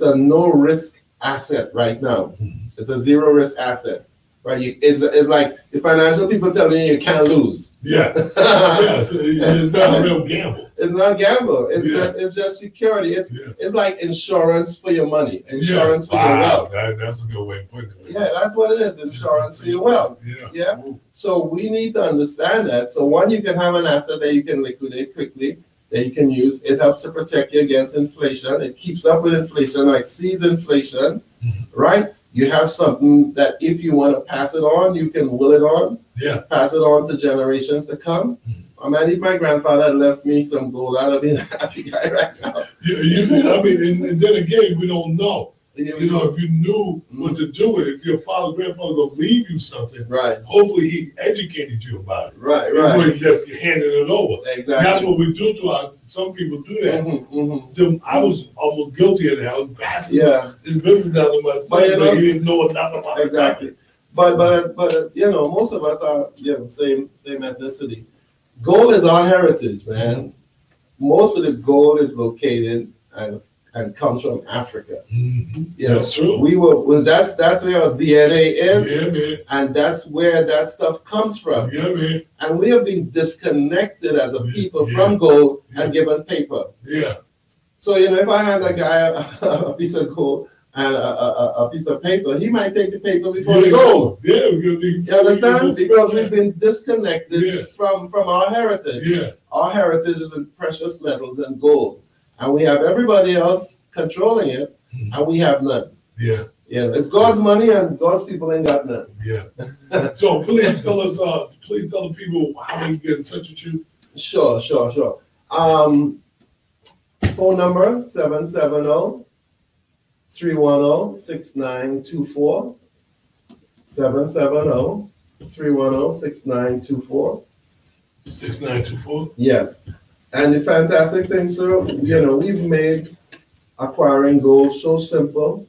a no risk asset right now. It's a zero risk asset. Right? It's like the financial people telling you can't lose. Yeah. Yeah. So it's not a real gamble. It's not a gamble. It's just security. It's like insurance for your money, insurance for your wealth. That's a good way of putting it. Yeah, that's what it is. Insurance for your wealth. Yeah. So we need to understand that. So one, you can have an asset that you can liquidate quickly, that you can use. It helps to protect you against inflation. It keeps up with inflation, or exceeds inflation, right? You have something that if you want to pass it on, you can will it on. Yeah. Pass it on to generations to come. I mean, if my grandfather had left me some gold, I'd have been a happy guy right now. I mean, and then again, we don't know. You know, if you knew what to do with it, if your grandfather gonna leave you something, right? Hopefully, he educated you about it. Right. Before you just handed it over. Exactly. And that's what we do to some people do that. I was almost guilty of that. I was passing his business down to my son, but he didn't know enough about it. Exactly. But you know, most of us are same ethnicity. Gold is our heritage, man. Most of the gold is located and comes from Africa. That's true. That's where our DNA is. Yeah, man. And that's where that stuff comes from. Yeah, man. And we have been disconnected as a people from gold and given paper. Yeah. So, you know, if I hand a guy a piece of gold and a piece of paper, he might take the paper before the gold. Yeah, because you understand? Because we've been disconnected from our heritage. Yeah. Our heritage is in precious metals and gold. And we have everybody else controlling it, and we have none. Yeah. Yeah. It's God's money, and God's people ain't got none. Yeah. So please tell us, please tell the people how they can get in touch with you. Sure. Phone number 770-310-6924. 770-310-6924. 6924. Yes. And the fantastic thing, sir, you know, we've made acquiring gold so simple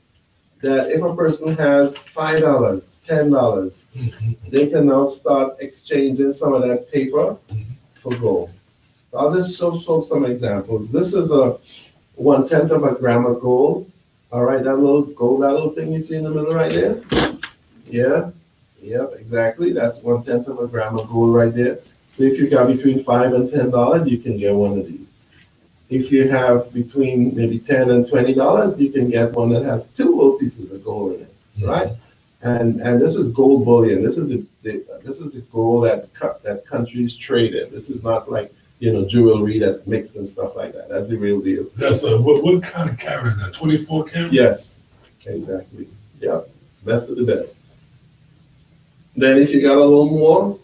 that if a person has $5, $10, they can now start exchanging some of that paper for gold. So I'll just show some examples. This is a 1/10 of a gram of gold. All right, that little thing you see in the middle right there. Yeah, exactly. That's 1/10 of a gram of gold right there. So if you got between $5 and $10, you can get one of these. If you have between maybe $10 and $20, you can get one that has 2 little pieces of gold in it, right? And this is gold bullion. This is the gold that countries trade in. This is not like, you know, jewelry that's mixed and stuff like that. That's the real deal. That's what kind of carat is that? 24 karat? Yes, exactly. Yeah, best of the best. Then if you got a little more,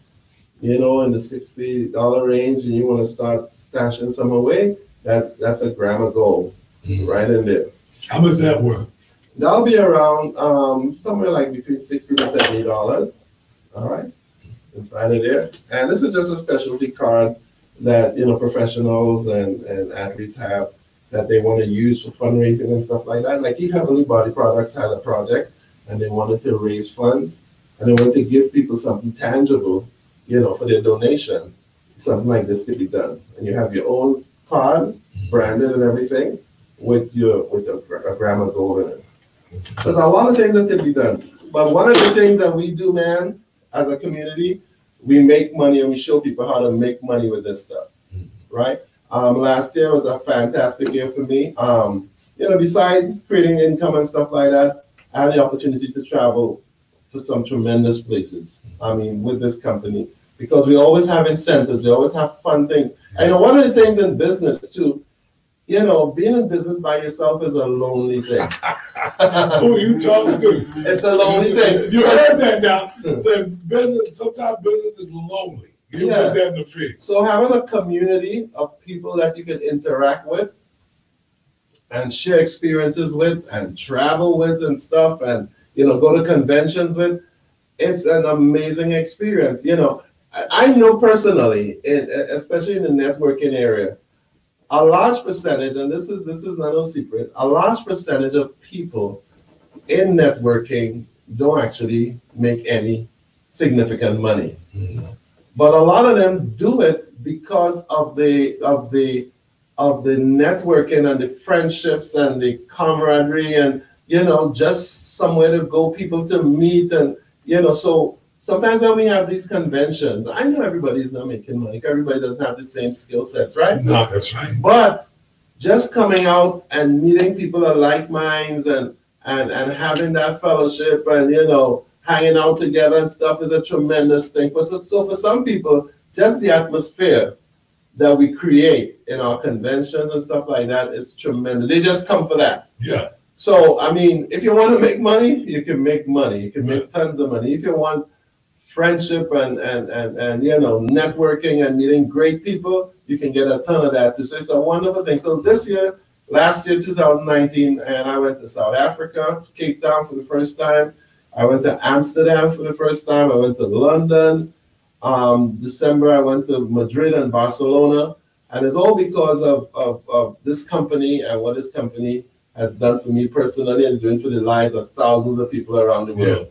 you know, in the $60 range, and you want to start stashing some away, that's a gram of gold right in there. How much is that worth? That'll be around somewhere like between $60 to $70. All right, inside of there. And this is just a specialty card that, you know, professionals and athletes have that they want to use for fundraising and stuff like that. Like Eve Heavenly Body Products had a project, and they wanted to raise funds, and they wanted to give people something tangible, you know, for their donation. Something like this could be done, and you have your own card, branded and everything, with a gram of gold in it. So there's a lot of things that can be done. But one of the things that we do, man, as a community, we make money and we show people how to make money with this stuff, right? Last year was a fantastic year for me. Besides creating income and stuff like that, I had the opportunity to travel to some tremendous places. With this company, because we always have incentives, we always have fun things. And one of the things in business too, being in business by yourself is a lonely thing. Who you talking to? It's a lonely thing. You heard that now. So sometimes business is lonely. You put that in the face. So having a community of people that you can interact with and share experiences with and travel with and stuff and go to conventions with, it's an amazing experience. I know personally, especially in the networking area, a large percentage, and this is not a secret, a large percentage of people in networking don't actually make any significant money. But a lot of them do it because of the networking and the friendships and the camaraderie and just somewhere to go, people to meet, and so sometimes when we have these conventions, I know everybody's not making money. Everybody doesn't have the same skill sets, right? No, that's right. But just coming out and meeting people of like minds and having that fellowship and hanging out together and stuff is a tremendous thing. So for some people, just the atmosphere that we create in our conventions and stuff like that is tremendous. They just come for that. Yeah. So if you want to make money, you can make money. You can make tons of money. If you want friendship and networking and meeting great people, you can get a ton of that too. So it's a wonderful thing. So last year, 2019, and I went to South Africa, Cape Town for the first time. I went to Amsterdam for the first time. I went to London. December, I went to Madrid and Barcelona. And it's all because of this company and what this company has done for me personally and doing for the lives of thousands of people around the world.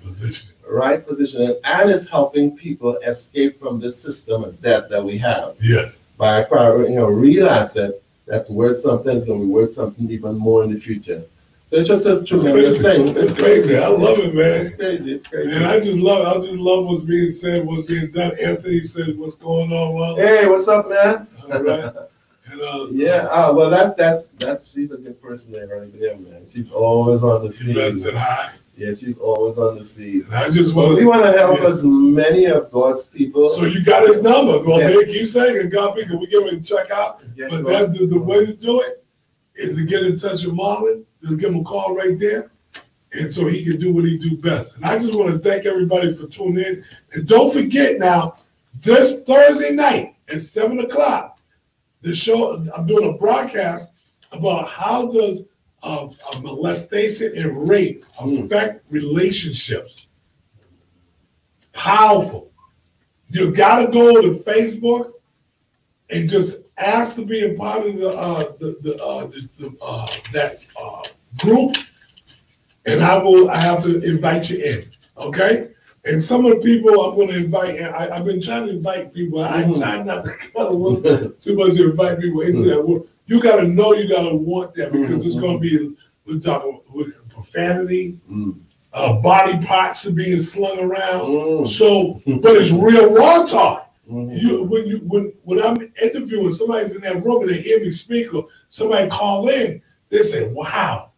Positioning. And it's helping people escape from this system of debt that we have. Yes. By acquiring a real asset that's worth something, it's going to be worth something even more in the future. So it's a tremendous thing. It's crazy. I love it, man. It's crazy. And I just love what's being said, what's being done. Anthony said, "What's going on, Well?" Hey, what's up, man? All right. And, well, that's she's a good person there, right there, man. She's always on the feed. You said hi. Yeah, she's always on the feed. And I just we want to help as many of God's people. So you got his number. Well, they keep saying it. God, can we give him a check out? Yes, but that's the way to do it is to get in touch with Marlon. Just give him a call right there, and so he can do what he do best. And I just want to thank everybody for tuning in. And don't forget now, this Thursday night at 7:00, the show, I'm doing a broadcast about how does molestation and rape affect relationships. Powerful. You gotta go to Facebook and just ask to be a part of that group, and I have to invite you in, okay? And some of the people I'm going to invite, I've been trying to invite people. I try not to too much to invite people into that world. You got to know, you got to want that because it's going to be with profanity, body parts are being slung around. So, but it's real raw talk. When I'm interviewing, somebody's in that room and they hear me speak or somebody call in, they say, "Wow."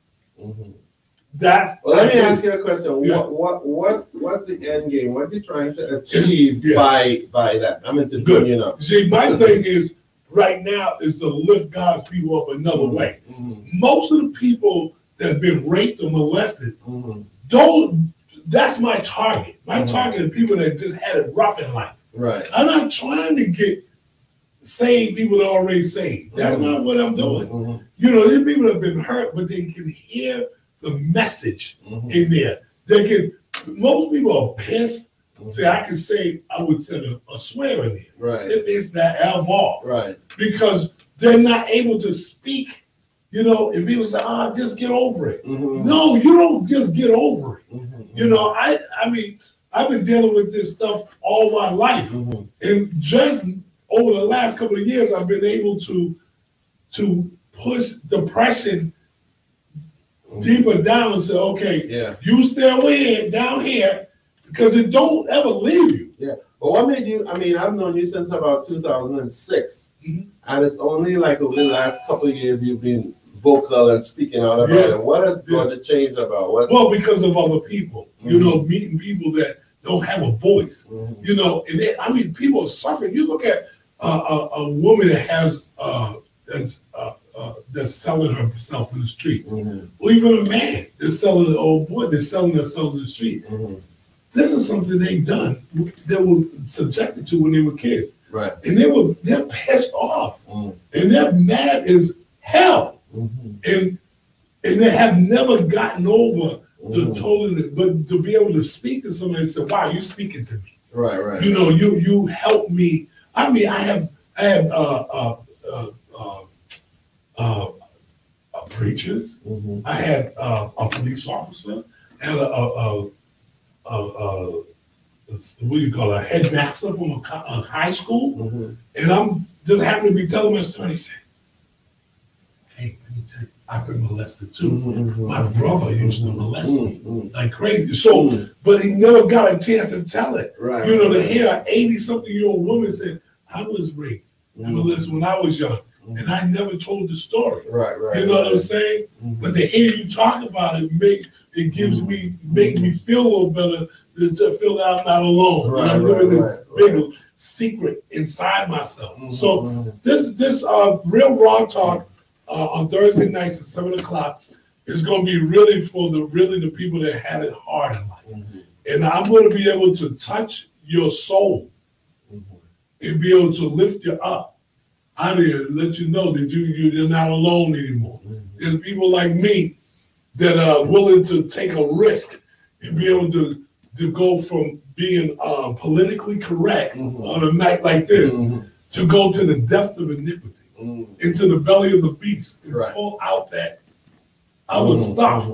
That. Well, let me ask you a question. Yeah. What's the end game? What are you trying to achieve by that? I'm interviewing you now. See, my thing is right now is to lift God's people up another way. Most of the people that have been raped or molested that's my target. My target is people that just had it rough in life. Right. I'm not trying to get saved people that are already saved. That's not what I'm doing. These people have been hurt, but they can hear the message in there. Most people are pissed. See, I would say a swear in there. Right. It's that L-ball. Right. Because they're not able to speak. And people say, just get over it. No, you don't just get over it. I've been dealing with this stuff all my life. And just over the last couple of years, I've been able to push depression deeper down and say, okay, you stay away down here because it don't ever leave you. Yeah. But what made you, I mean, I've known you since about 2006, Mhm. and it's only like over the last couple of years you've been vocal and speaking out about Yeah. it. What has brought the change about? What? Well, because of other people, you know, meeting people that don't have a voice, you know, and they, I mean, people are suffering. You look at a woman that has that's selling herself in the street, or even a man that's selling an old boy that's selling themselves in the street. This is something they done, they were subjected to when they were kids, Right. and they're pissed off, and they're mad as hell, and they have never gotten over the totally, but to be able to speak to somebody and say, "Wow, you're speaking to me." Right, right. You know, you help me. I mean, I have preachers. I had a police officer, and what do you call it, a headmaster from a high school, and I'm just happen to be telling my story. He said, "Hey, let me tell you, I've been molested too. My brother used to molest me like crazy." So, but he never got a chance to tell it. Right. You know, to hear an 80-something-year-old woman say, "I was raped and molested when I was young, and I never told the story." Right, right. You know what I'm saying? But to hear you talk about it makes me feel a little better, to feel that I'm not alone. Right, and I'm living this right. big secret inside myself. So this real raw talk on Thursday nights at 7:00 is going to be really for the people that had it hard in life, and I'm going to be able to touch your soul and be able to lift you up out of here, let you know that you're not alone anymore. There's people like me that are willing to take a risk and be able to go from being politically correct on a night like this to go to the depth of iniquity, into the belly of the beast, and pull out that other stuff.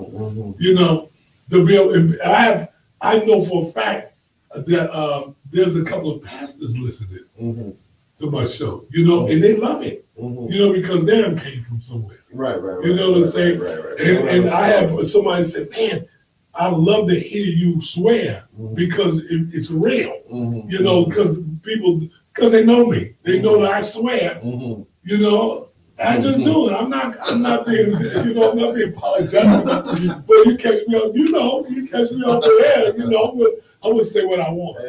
You know, to be able. And I know for a fact that there's a couple of pastors listening to my show. You know, and they love it. You know, because they done came from somewhere. Right, right. You know what I'm saying? Right. And I have somebody said, "Man, I love to hear you swear because it's real." You know, because they know me, they know that I swear. You know, I just do it. I'm not being, you know, I'm not being apologetic. But you catch me on, you catch me over there. You know, I would say what I want.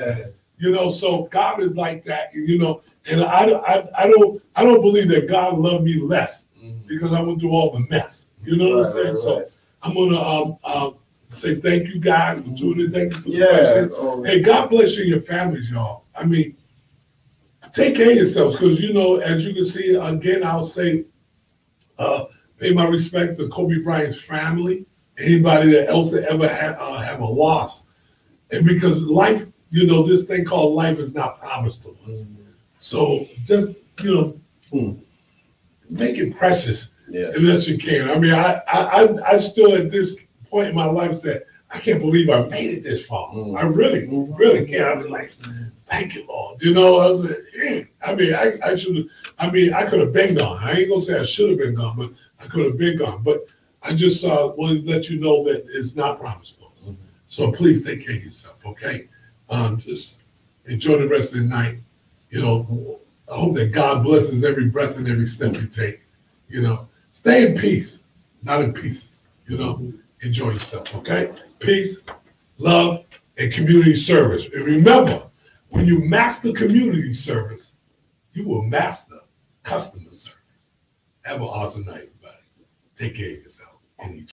You know, so God is like that. You know, and I don't believe that God loved me less because I went through all the mess. You know what I'm saying? So I'm gonna say thank you guys for tuning in. Thank you for the question. Hey, God bless you and your families, y'all. I mean, take care of yourselves, because you know, as you can see, again, I'll say, pay my respect to Kobe Bryant's family, anybody that else that ever have a loss, and because life, you know, this thing called life is not promised to us. So just, you know, make it precious unless you can. I mean, I still at this point in my life said, I can't believe I made it this far. I really can't. I mean, like, thank you, Lord. You know, I was like, I mean, I could have been gone. I ain't gonna say I should have been gone, but I could have been gone. But I just wanted to let you know that it's not promised to us. So please take care of yourself, okay? Just enjoy the rest of the night. You know, I hope that God blesses every breath and every step you take. You know, stay in peace, not in pieces. You know, enjoy yourself, okay? Peace, love, and community service. And remember, when you master community service, you will master customer service. Have an awesome night, everybody. Take care of yourself and each other.